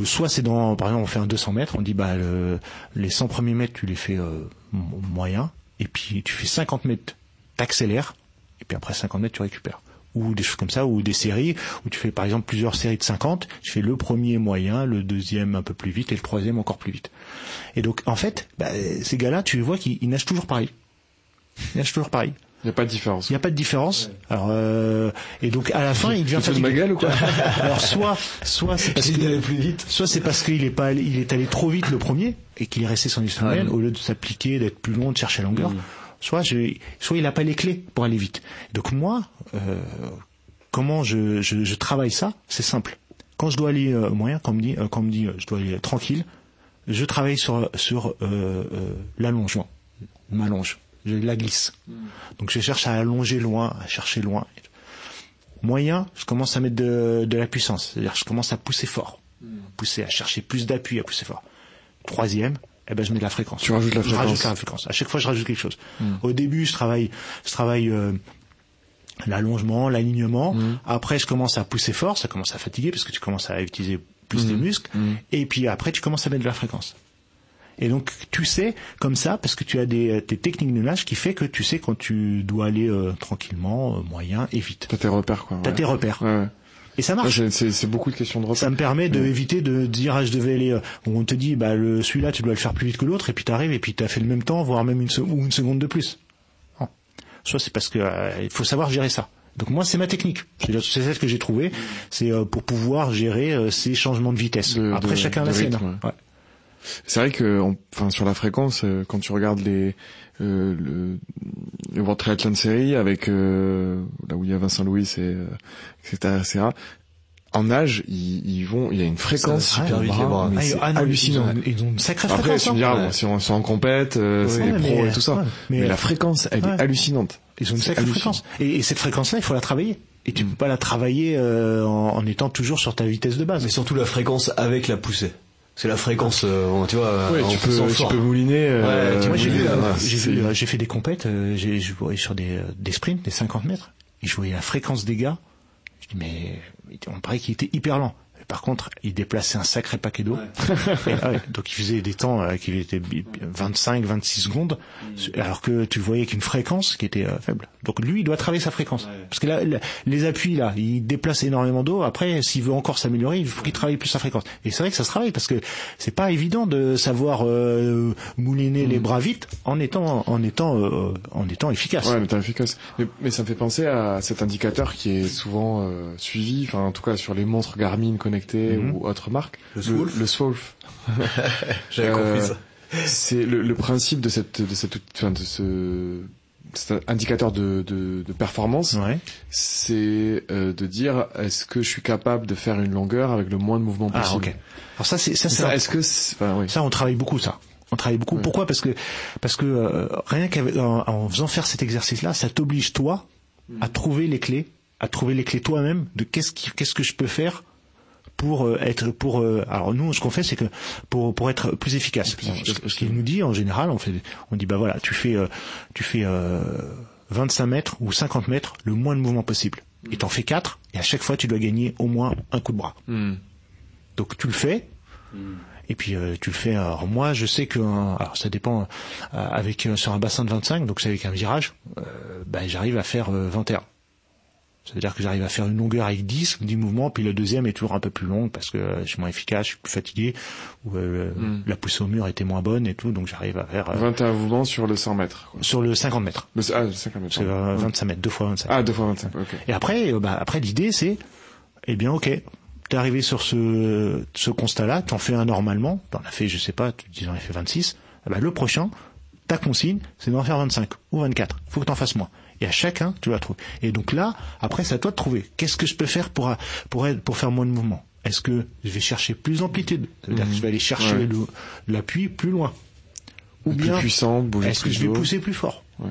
S4: soit c'est par exemple on fait un 200 mètres, on dit les 100 premiers mètres tu les fais moyen, et puis tu fais 50 mètres, t'accélères, et puis après 50 mètres tu récupères. Ou des choses comme ça, ou des séries, où tu fais par exemple plusieurs séries de 50, tu fais le premier moyen, le deuxième un peu plus vite, et le troisième encore plus vite. Et donc en fait, ces gars-là, tu vois qu'ils nagent toujours pareil. Il n'y a pas de différence. Ouais. Alors et donc à la fin il devient fatigué.
S3: Magal ou quoi?
S4: Alors soit c'est parce qu'il allait plus vite, soit c'est parce qu'il est allé trop vite le premier et qu'il est resté sur une semaine au lieu de s'appliquer, d'être plus long, de chercher la longueur. Soit il a pas les clés pour aller vite. Donc moi comment je travaille ça? C'est simple. Quand je dois aller moyen, quand on me dit je dois aller tranquille, je travaille sur l'allongement. Je m'allonge. Je la glisse. Donc je cherche à allonger loin, à chercher loin. Moyen, je commence à mettre de la puissance, c'est-à-dire je commence à pousser fort, à chercher plus d'appui, à pousser fort. Troisième, je mets de la fréquence.
S3: Tu rajoutes la fréquence.
S4: Je rajoute la fréquence. À chaque fois, je rajoute quelque chose. Au début, je travaille l'allongement, l'alignement. Après, je commence à pousser fort, ça commence à fatiguer parce que tu commences à utiliser plus tes muscles. Et puis après, tu commences à mettre de la fréquence. Et donc tu sais comme ça parce que tu as tes techniques de nage qui fait que tu sais quand tu dois aller tranquillement, moyen et vite.
S3: T'as tes repères quoi.
S4: T'as tes repères. Ouais. Et ça marche.
S3: Ouais, c'est beaucoup de questions de repères.
S4: Ça me permet d'éviter de dire je devais aller où on te dit celui-là tu dois le faire plus vite que l'autre et puis t'arrives et puis t'as fait le même temps voire même une seconde de plus. Non. Soit c'est parce que il faut savoir gérer ça. Donc moi c'est ma technique. C'est celle que j'ai trouvée. C'est pour pouvoir gérer ces changements de vitesse. Après chacun a la sienne. Ouais.
S3: C'est vrai que, sur la fréquence, quand tu regardes les World Triathlon Series avec là où il y a Vincent Louis etc. En nage, il y a une fréquence
S6: super vite les bras.
S3: C'est hallucinant.
S4: Ils ont une sacrée
S3: fréquence. Après, tu me diras, si on est en compète, c'est les pros et tout ça. Mais la fréquence, elle est hallucinante.
S4: Ils ont une sacrée fréquence. Et cette fréquence-là, il faut la travailler. Et tu peux pas la travailler en étant toujours sur ta vitesse de base.
S6: Mais surtout la fréquence avec la poussée. C'est la fréquence, tu vois.
S3: Ouais, tu peux mouliner.
S4: Moi, j'ai fait des compètes, j'ai joué sur des sprints, des 50 mètres. Et je voyais la fréquence des gars. Je dis, mais, on paraît qu'il était hyper lent. Par contre, il déplaçait un sacré paquet d'eau. Ouais. Donc il faisait des temps qui étaient 25-26 secondes, alors que tu voyais qu'une fréquence qui était faible. Donc lui, il doit travailler sa fréquence. Ouais. Parce que là, les appuis, là, il déplace énormément d'eau. Après, s'il veut encore s'améliorer, il faut qu'il travaille plus sa fréquence. Et c'est vrai que ça se travaille, parce que c'est pas évident de savoir mouliner les bras vite en étant efficace.
S3: Ouais, en étant efficace. Mais ça me fait penser à cet indicateur qui est souvent suivi, enfin en tout cas sur les montres Garmin connectées ou autres marques.
S6: Le Swolf.
S3: Le Swolf.
S6: J'avais compris ça.
S3: C'est le principe de cet indicateur de performance.
S4: Ouais.
S3: C'est de dire est-ce que je suis capable de faire une longueur avec le moins de mouvement possible.
S4: Ah, ok. Alors ça, c'est
S3: est-ce que oui.
S4: Ça, on travaille beaucoup ça. On travaille beaucoup.
S3: Ouais.
S4: Pourquoi? Parce que rien qu'en faisant faire cet exercice-là, ça t'oblige toi à trouver les clés toi-même de qu'est-ce que je peux faire pour alors nous, ce qu'on fait, c'est que pour être plus efficace. Ce qu'il nous dit en général, on dit bah voilà, tu fais 25 mètres ou 50 mètres, le moins de mouvement possible. Et t'en fais 4, et à chaque fois tu dois gagner au moins un coup de bras. Donc tu le fais. Et puis tu le fais. Alors moi, je sais que alors ça dépend sur un bassin de 25, donc c'est avec un virage, j'arrive à faire 21. C'est-à-dire que j'arrive à faire une longueur avec 10 mouvements, puis le deuxième est toujours un peu plus long parce que je suis moins efficace, je suis plus fatigué, ou la poussée au mur était moins bonne et tout, donc j'arrive à faire
S3: 21 mouvements sur le 100 mètres. Quoi.
S4: Sur le 50 mètres.
S3: Le 50 mètres.
S4: C'est 25 mètres, 2 fois 25.
S3: Ah, 2 fois 25. Ok.
S4: Et après l'idée c'est, ok, t'es arrivé sur ce constat-là, t'en fais un normalement, t'en as fait, je sais pas, tu dis j'en ai fait 26, le prochain, ta consigne, c'est d'en faire 25 ou 24. Faut que t'en fasses moins. Et à chacun, tu vas trouver. Et donc là, après, c'est à toi de trouver. Qu'est-ce que je peux faire pour faire moins de mouvement? Est-ce que je vais chercher plus d'amplitude? C'est-à-dire que je vais aller chercher l'appui plus loin. Ou bien,
S3: plus puissant, bouger
S4: est-ce que je vais pousser plus fort? Ouais.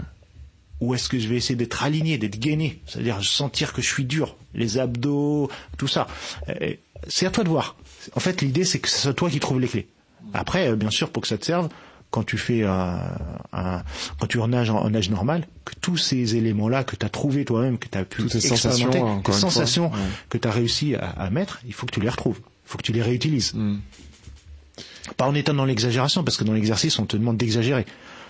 S4: Ou est-ce que je vais essayer d'être aligné, d'être gainé? C'est-à-dire sentir que je suis dur, les abdos, tout ça. C'est à toi de voir. En fait, l'idée, c'est que ce soit toi qui trouves les clés. Après, bien sûr, pour que ça te serve, quand tu fais quand tu nages en nage normal, que tous ces éléments-là que tu as trouvé toi-même, que tu as pu expérimenter, tes sensations que tu as réussi à mettre, il faut que tu les retrouves. Il faut que tu les réutilises. Pas en étant dans l'exagération, parce que dans l'exercice, on te demande d'exagérer.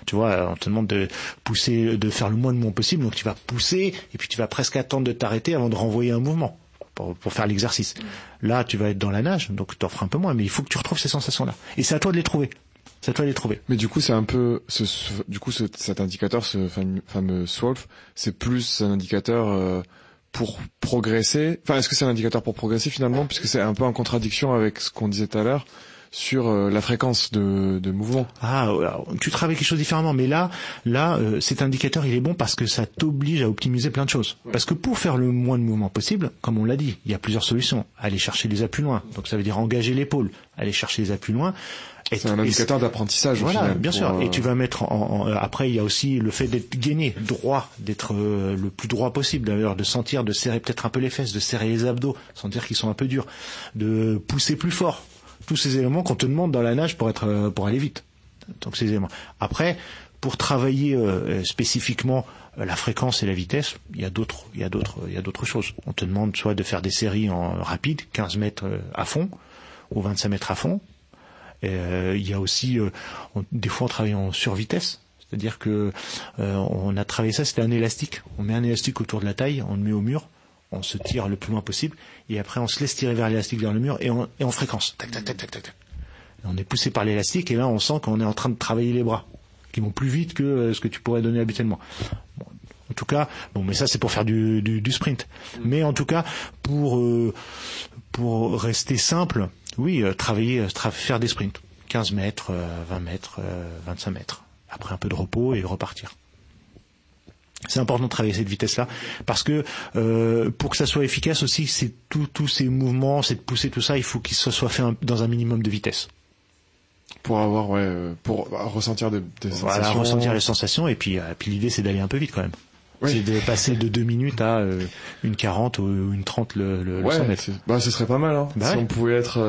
S4: Tu vois, on te demande de pousser, de faire le moins de mouvement possible, donc tu vas pousser, et puis tu vas presque attendre de t'arrêter avant de renvoyer un mouvement pour faire l'exercice. Là, tu vas être dans la nage, donc tu en feras un peu moins, mais il faut que tu retrouves ces sensations-là. Et c'est à toi de les trouver. C'est à toi de les trouver.
S3: Mais du coup, c'est un peu, cet indicateur, ce fameux SWOLF, c'est plus un indicateur pour progresser. Enfin, est-ce que c'est un indicateur pour progresser finalement, puisque c'est un peu en contradiction avec ce qu'on disait tout à l'heure sur la fréquence de mouvement.
S4: Ah, alors, tu travailles quelque chose différemment, mais là, cet indicateur, il est bon parce que ça t'oblige à optimiser plein de choses. Parce que pour faire le moins de mouvement possible, comme on l'a dit, il y a plusieurs solutions. Aller chercher les appuis loin, donc ça veut dire engager l'épaule, aller chercher les appuis loin.
S3: C'est un indicateur d'apprentissage.
S4: Voilà,
S3: au final,
S4: bien sûr. Et tu vas mettre après, il y a aussi le fait d'être gainé, droit, d'être le plus droit possible d'ailleurs, de sentir, de serrer peut-être un peu les fesses, de serrer les abdos, sentir qu'ils sont un peu durs, de pousser plus fort. Tous ces éléments qu'on te demande dans la nage pour aller vite. Donc ces éléments. Après, pour travailler spécifiquement la fréquence et la vitesse, il y a d'autres choses. On te demande soit de faire des séries en rapide, 15 mètres à fond ou 25 mètres à fond. Il y a aussi des fois on travaille en survitesse, c'est-à-dire que on a travaillé ça, c'était un élastique. On met un élastique autour de la taille, on le met au mur, on se tire le plus loin possible et après on se laisse tirer vers l'élastique vers le mur et en fréquence. Tac tac tac tac tac. Et on est poussé par l'élastique et là on sent qu'on est en train de travailler les bras qui vont plus vite que ce que tu pourrais donner habituellement. Bon, en tout cas, mais ça c'est pour faire du sprint. Mais en tout cas pour rester simple, oui, faire des sprints. 15 mètres, 20 mètres, 25 mètres. Après un peu de repos et repartir. C'est important de travailler cette vitesse-là parce que pour que ça soit efficace aussi, c'est tous ces mouvements, cette poussée, tout ça, il faut qu'il soit fait dans un minimum de vitesse.
S3: Pour avoir, pour ressentir des sensations.
S4: Voilà, ressentir les sensations et puis l'idée c'est d'aller un peu vite quand même. Oui. C'est de passer de 2 minutes à une 40 ou une 30 le 100 mètres.
S3: Ce serait pas mal, hein. Si on pouvait être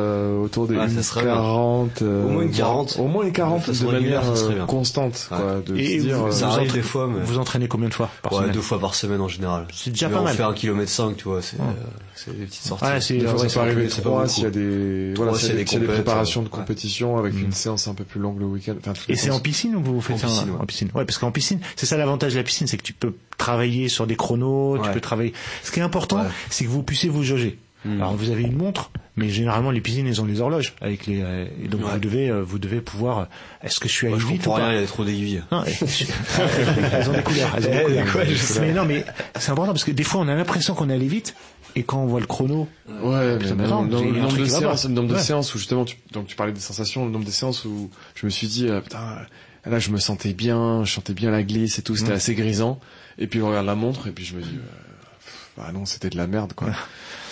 S3: autour des 40,
S6: au moins une 40.
S3: Au moins une 40 de manière constante, quoi.
S4: Et
S6: ça arrive des fois, mais...
S4: Vous entraînez combien de fois par semaine?
S6: 2 fois par semaine en général.
S4: C'est déjà pas mal.
S6: On fait 1,5 km, tu vois, c'est des petites sorties.
S3: Ouais, ça peut arriver 3 s'il y a des préparations de compétition avec une séance un peu plus longue le week-end.
S4: Et c'est en piscine ou vous faites ça en piscine? Ouais, parce qu'en piscine, c'est ça l'avantage de la piscine, c'est que tu peux travailler sur des chronos, tu peux travailler. Ce qui est important, c'est que vous puissiez vous jauger. Alors vous avez une montre, mais généralement les piscines ils ont les horloges avec les et donc vous devez pouvoir. Est-ce que je suis allé vite ou pas?
S6: Rien, il y a trop d'aiguilles.
S4: Non, elles ont des couleurs. Mais non, mais c'est important parce que des fois on a l'impression qu'on est allé vite Et quand on voit le chrono,
S3: ouais, mais
S4: non,
S3: le nombre de
S4: Ouais.
S3: séances où justement, tu parlais des sensations, le nombre de séances où je me suis dit, putain, là je me sentais bien, je sentais bien la glisse et tout, c'était assez grisant. Et puis je regarde la montre et puis je me dis, bah non, c'était de la merde, quoi.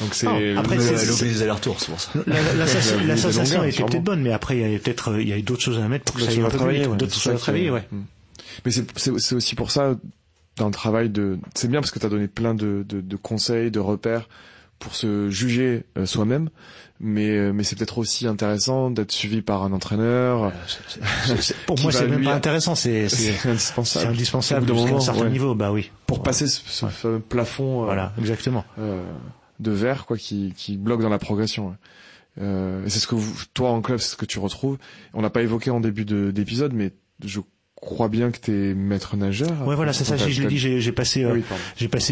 S3: Donc c'est
S4: après,
S6: Loper les allers-retours, c'est pour ça.
S4: la sensation était
S3: sûrement.
S4: peut-être bonne, mais après il y a d'autres choses à mettre pour que ça aille un peu plus vite, d'autres choses à travailler, ouais.
S3: Mais c'est aussi pour ça, dans le travail c'est bien parce que t'as donné plein de conseils, de repères pour se juger soi-même, mais c'est peut-être aussi intéressant d'être suivi par un entraîneur.
S4: Pour moi, c'est même pas intéressant, c'est
S3: indispensable.
S4: C'est indispensable
S3: Au bout d'un
S4: jusqu'à un
S3: moment,
S4: certain
S3: ouais.
S4: niveau, bah oui.
S3: Pour passer ce fameux plafond.
S4: Voilà, exactement.
S3: De verre, quoi, qui bloque dans la progression. Ouais. Et c'est ce que toi en club, c'est ce que tu retrouves. On n'a pas évoqué en début d'épisode, mais je crois bien que t'es maître nageur.
S4: Ouais, voilà, c'est ça. Je l'ai dit. J'ai passé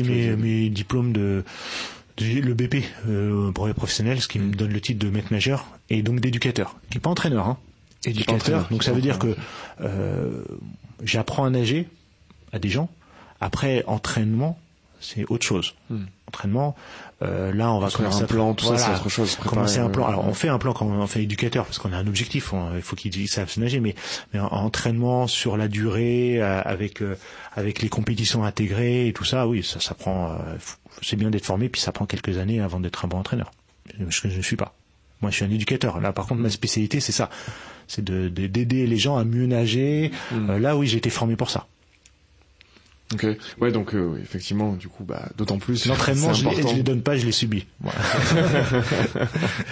S4: mes diplômes le BP brevet professionnel, ce qui me donne le titre de maître nageur et donc d'éducateur, qui est pas entraîneur, hein. Éducateur. Donc ça veut dire que j'apprends à nager à des gens. Après entraînement, c'est autre chose. Entraînement, là on va
S3: commencer un plan, tout ça, c'est autre chose.
S4: Commencer un plan. Alors on fait un plan quand on fait éducateur parce qu'on a un objectif. Il faut qu'ils savent se nager, mais en entraînement sur la durée, avec les compétitions intégrées et tout ça, oui, ça prend. C'est bien d'être formé, puis ça prend quelques années avant d'être un bon entraîneur. Ce que je ne suis pas. Moi, je suis un éducateur. Là, par contre, ma spécialité, c'est ça. C'est d'aider les gens à mieux nager. Là, oui, j'ai été formé pour ça.
S3: Ok. Ouais, donc effectivement, du coup, d'autant plus.
S4: L'entraînement, je les donne pas, je les subis. Voilà.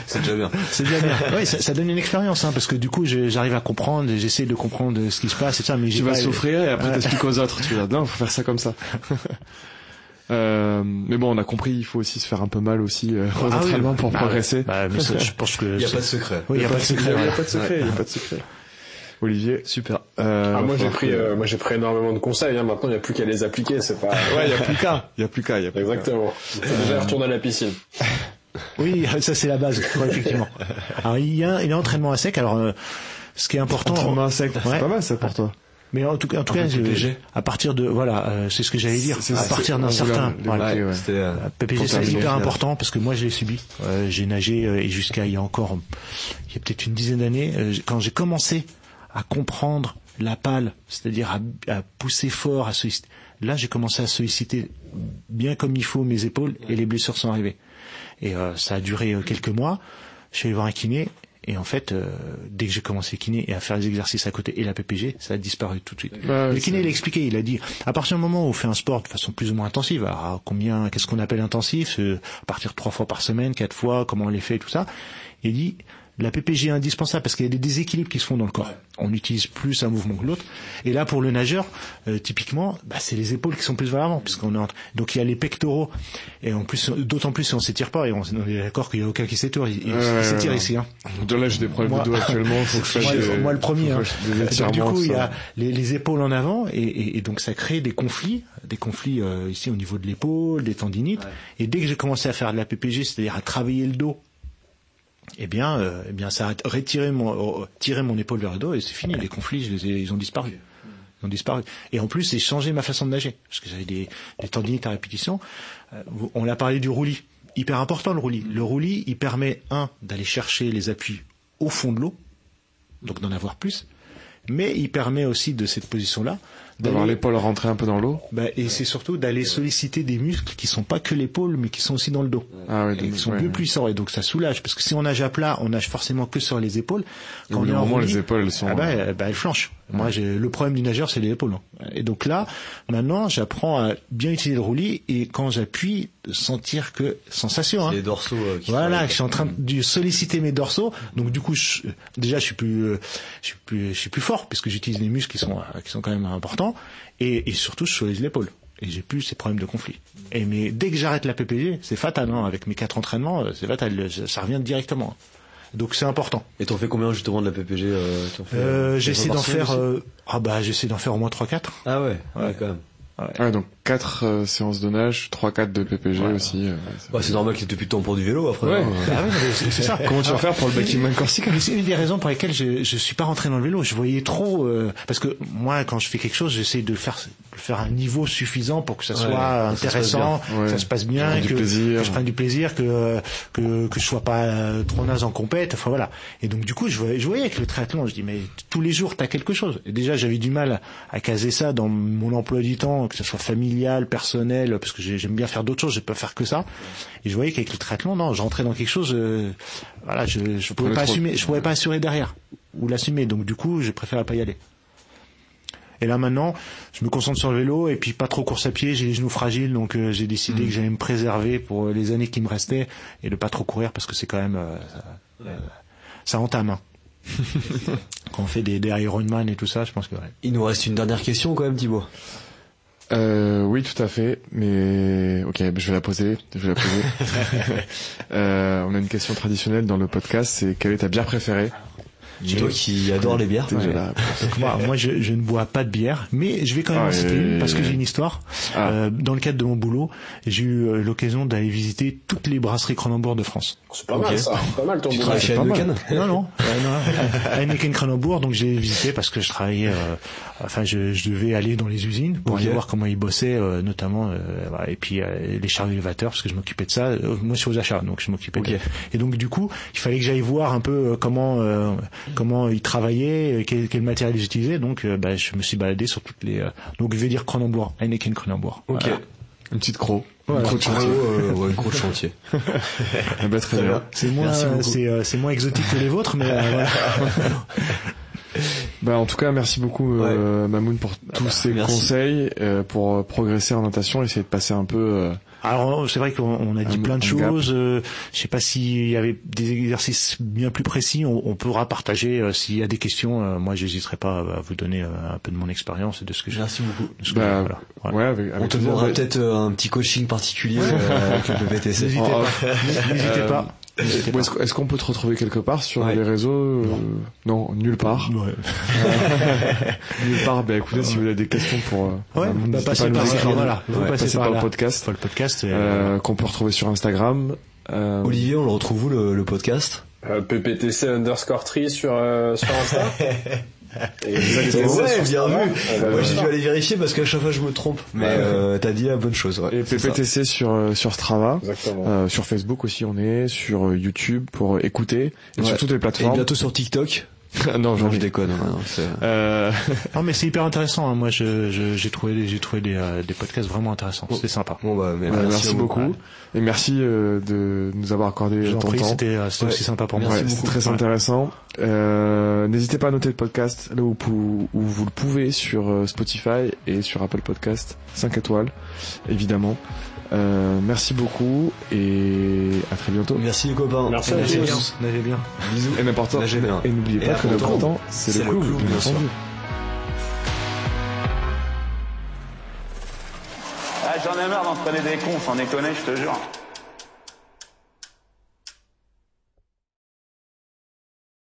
S6: C'est déjà bien.
S4: C'est déjà bien. Ouais, ça donne une expérience, hein, parce que du coup, j'arrive à comprendre, j'essaie de comprendre ce qui se passe et ça, mais
S3: tu vas souffrir et après t'expliques aux autres. Tu vas dire non, faut faire ça comme ça. Mais bon, on a compris, il faut aussi se faire un peu mal aussi aux entraînements pour progresser.
S4: Mais ça, je pense que
S6: il n'y a pas de secret.
S4: Oui, il n'y a pas de secret.
S3: Il n'y a pas de secret. Il n'y a pas de secret. Olivier,
S6: super.
S5: Moi j'ai pris énormément de conseils. Hein. Maintenant il n'y a plus qu'à les appliquer. C'est pas.
S3: Ouais, il y a plus qu'à.
S5: Exactement. C'est déjà retourner à la piscine.
S4: Oui, ça c'est la base, effectivement. Alors il y a l'entraînement à sec. Alors ce qui est important.
S3: Entraînement à sec, c'est pas mal ça pour toi.
S4: Mais en tout cas, à partir de c'est ce que j'allais dire. À partir d'un certain, PPG, c'est hyper important parce que moi je l'ai subi. J'ai nagé et jusqu'à il y a peut-être une dizaine d'années, quand j'ai commencé à comprendre la pale, c'est-à-dire à pousser fort, à solliciter. Là, j'ai commencé à solliciter bien comme il faut mes épaules et les blessures sont arrivées. Et ça a duré quelques mois. Je suis allé voir un kiné. Et en fait, dès que j'ai commencé kiné et à faire les exercices à côté et la PPG, ça a disparu tout de suite. Le kiné, il a expliqué, il a dit, à partir du moment où on fait un sport de façon plus ou moins intensive, qu'est-ce qu'on appelle intensif, à partir de 3 fois par semaine, 4 fois, comment on les fait, tout ça, il dit, la PPG est indispensable parce qu'il y a des déséquilibres qui se font dans le corps. Ouais. On utilise plus un mouvement que l'autre. Et là, pour le nageur, typiquement, c'est les épaules qui sont plus vers l'avant, puisqu'on est donc il y a les pectoraux. Et en plus, d'autant plus si on s'étire pas, et on est d'accord qu'il y a aucun qui s'étire. Il s'étire ici, hein.
S3: Là, j'ai des problèmes de dos actuellement. Faut que je fasse
S4: moi le premier, hein. Donc, du coup, il y a les épaules en avant, et donc ça crée des conflits ici au niveau de l'épaule, des tendinites. Ouais. Et dès que j'ai commencé à faire de la PPG, c'est-à-dire à travailler le dos, eh bien, ça a tiré mon épaule vers le dos et c'est fini. Les conflits, ils ont disparu. Ils ont disparu. Et en plus, j'ai changé ma façon de nager parce que j'avais des tendinites à répétition. On a parlé du roulis. Hyper important le roulis. Le roulis, il permet d'aller chercher les appuis au fond de l'eau, donc d'en avoir plus. Mais il permet aussi de cette position-là
S3: d'avoir l'épaule rentrée un peu dans l'eau.
S4: Et c'est surtout d'aller solliciter des muscles qui sont pas que l'épaule, mais qui sont aussi dans le dos. Et qui sont plus puissants. Et donc ça soulage, parce que si on nage à plat, on nage forcément que sur les épaules.
S3: Quand on est en roulis, les épaules sont.
S4: Elles flanchent. Moi, le problème du nageur, c'est les épaules. Et donc là, maintenant, j'apprends à bien utiliser le roulis et quand j'appuie, sentir que sensation.
S6: C'est les dorsaux.
S4: Voilà, je suis en train de solliciter mes dorsaux. Donc du coup, je suis plus fort puisque j'utilise des muscles qui sont quand même importants et surtout je soulève l'épaule. Et j'ai plus ces problèmes de conflit. Mais dès que j'arrête la PPG, c'est fatal. Avec mes 4 entraînements, c'est fatal. Ça revient directement. Donc c'est important.
S6: Et t'en fais combien justement de la PPG
S4: j'essaie d'en faire j'essaie d'en faire au moins 3-4.
S6: Ah ouais, quand même.
S3: Ouais, donc 4 séances de nage, 3-4 de PPG aussi.
S6: C'est normal qu'il y ait plus de temps pour du vélo après.
S3: Ouais.
S4: Ah oui, c'est ça.
S3: Comment tu vas faire pour le Backingman Corsica?
S4: Mais c'est une des raisons pour lesquelles je suis pas rentré dans le vélo. Je voyais trop parce que moi, quand je fais quelque chose, j'essaie de faire à un niveau suffisant pour que ça soit intéressant, que ça se passe bien, que je prenne du plaisir, que je sois pas trop naze en compète. Enfin voilà. Et donc du coup, je voyais avec le triathlon, je dis mais tous les jours t'as quelque chose. Et déjà j'avais du mal à caser ça dans mon emploi du temps, que ce soit familial, personnel, parce que j'aime bien faire d'autres choses, je peux faire que ça. Et je voyais qu'avec le triathlon, non, j'entrais dans quelque chose, voilà, je pouvais pas assumer, je pouvais pas assurer derrière ou l'assumer. Donc du coup, je préfère pas y aller. Et là maintenant, je me concentre sur le vélo et puis pas trop course à pied, j'ai les genoux fragiles, donc j'ai décidé que j'allais me préserver pour les années qui me restaient et de pas trop courir parce que c'est quand même ça entame. Hein. Quand on fait des Ironman et tout ça, je pense que
S6: Il nous reste une dernière question quand même, Thibaut.
S3: Oui, tout à fait, mais ok, je vais la poser. On a une question traditionnelle dans le podcast, c'est quelle est ta bière préférée?
S6: Toi qui adore les bières.
S4: Moi, je ne bois pas de bière, mais je vais quand même en citer une parce que j'ai une histoire. Dans le cadre de mon boulot, j'ai eu l'occasion d'aller visiter toutes les brasseries Kronenbourg de France.
S5: C'est pas mal ça, pas mal ton boulot.
S6: Tu travailles chez Heineken?
S4: Non. Heineken Kronenbourg, donc j'ai visité parce que je travaillais, je devais aller dans les usines pour aller voir comment ils bossaient, notamment, et puis les chariots élévateurs parce que je m'occupais de ça. Moi, je suis aux achats, donc je m'occupais de. Et donc du coup, il fallait que j'aille voir un peu comment ils travaillaient, quel matériel ils utilisaient. Donc, je me suis baladé sur toutes les. Donc, je vais dire Kronenbourg, Heineken Kronenbourg.
S3: Ok. Voilà. Une petite croc.
S6: Voilà. Une croc de chantier.
S3: Très bien.
S4: C'est moins exotique que les vôtres, mais voilà.
S3: En tout cas, merci beaucoup Mamoun pour tous ces conseils pour progresser en natation, essayer de passer un peu.
S4: Alors c'est vrai qu'on a dit plein de choses. Je sais pas s'il y avait des exercices bien plus précis. On pourra partager s'il y a des questions. Moi, j'hésiterai pas à vous donner un peu de mon expérience et de ce que
S6: Merci beaucoup.
S4: Voilà.
S3: Ouais, avec
S6: on te demandera peut-être un petit coaching particulier avec le PPTC.
S4: N'hésitez pas.
S3: Est-ce qu'on peut te retrouver quelque part sur les réseaux? Non, nulle part.
S4: Ouais.
S3: Nulle part. Écoutez, si vous avez des questions pour
S4: passez par
S3: le podcast. Qu'on peut retrouver sur Instagram.
S6: Olivier, on le retrouve où le podcast?
S5: PPTC_3 sur Insta.
S6: Bien vu. Moi j'ai dû aller vérifier parce qu'à chaque fois je me trompe. Mais t'as dit la bonne chose. Ouais,
S3: et PPTC sur Strava, sur Facebook aussi on est, sur YouTube pour écouter, et sur toutes les plateformes.
S6: Et bientôt sur TikTok.
S3: Non, je
S6: déconne.
S4: Non, mais c'est hyper intéressant. Hein. Moi, j'ai trouvé des podcasts vraiment intéressants. C'était sympa.
S3: Merci beaucoup. Et merci de nous avoir accordé ton temps.
S4: C'était aussi sympa pour moi.
S3: C'est très intéressant. N'hésitez pas à noter le podcast là où vous le pouvez sur Spotify et sur Apple Podcast. 5 étoiles, évidemment. Merci beaucoup et à très bientôt.
S6: Merci les copains.
S5: Merci à tous.
S4: Nagez bien.
S3: Bisous. Et n'importe. Et n'oubliez pas que le printemps, c'est le clou, bien entendu.
S1: J'en ai marre d'entraîner des cons, sans déconner, je te jure.